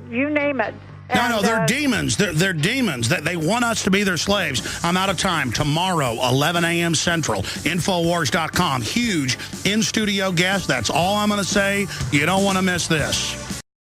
you name it. No, they're demons. They're demons. They want us to be their slaves. I'm out of time. Tomorrow, 11 a.m. Central, Infowars.com. Huge in-studio guest. That's all I'm going to say. You don't want to miss this.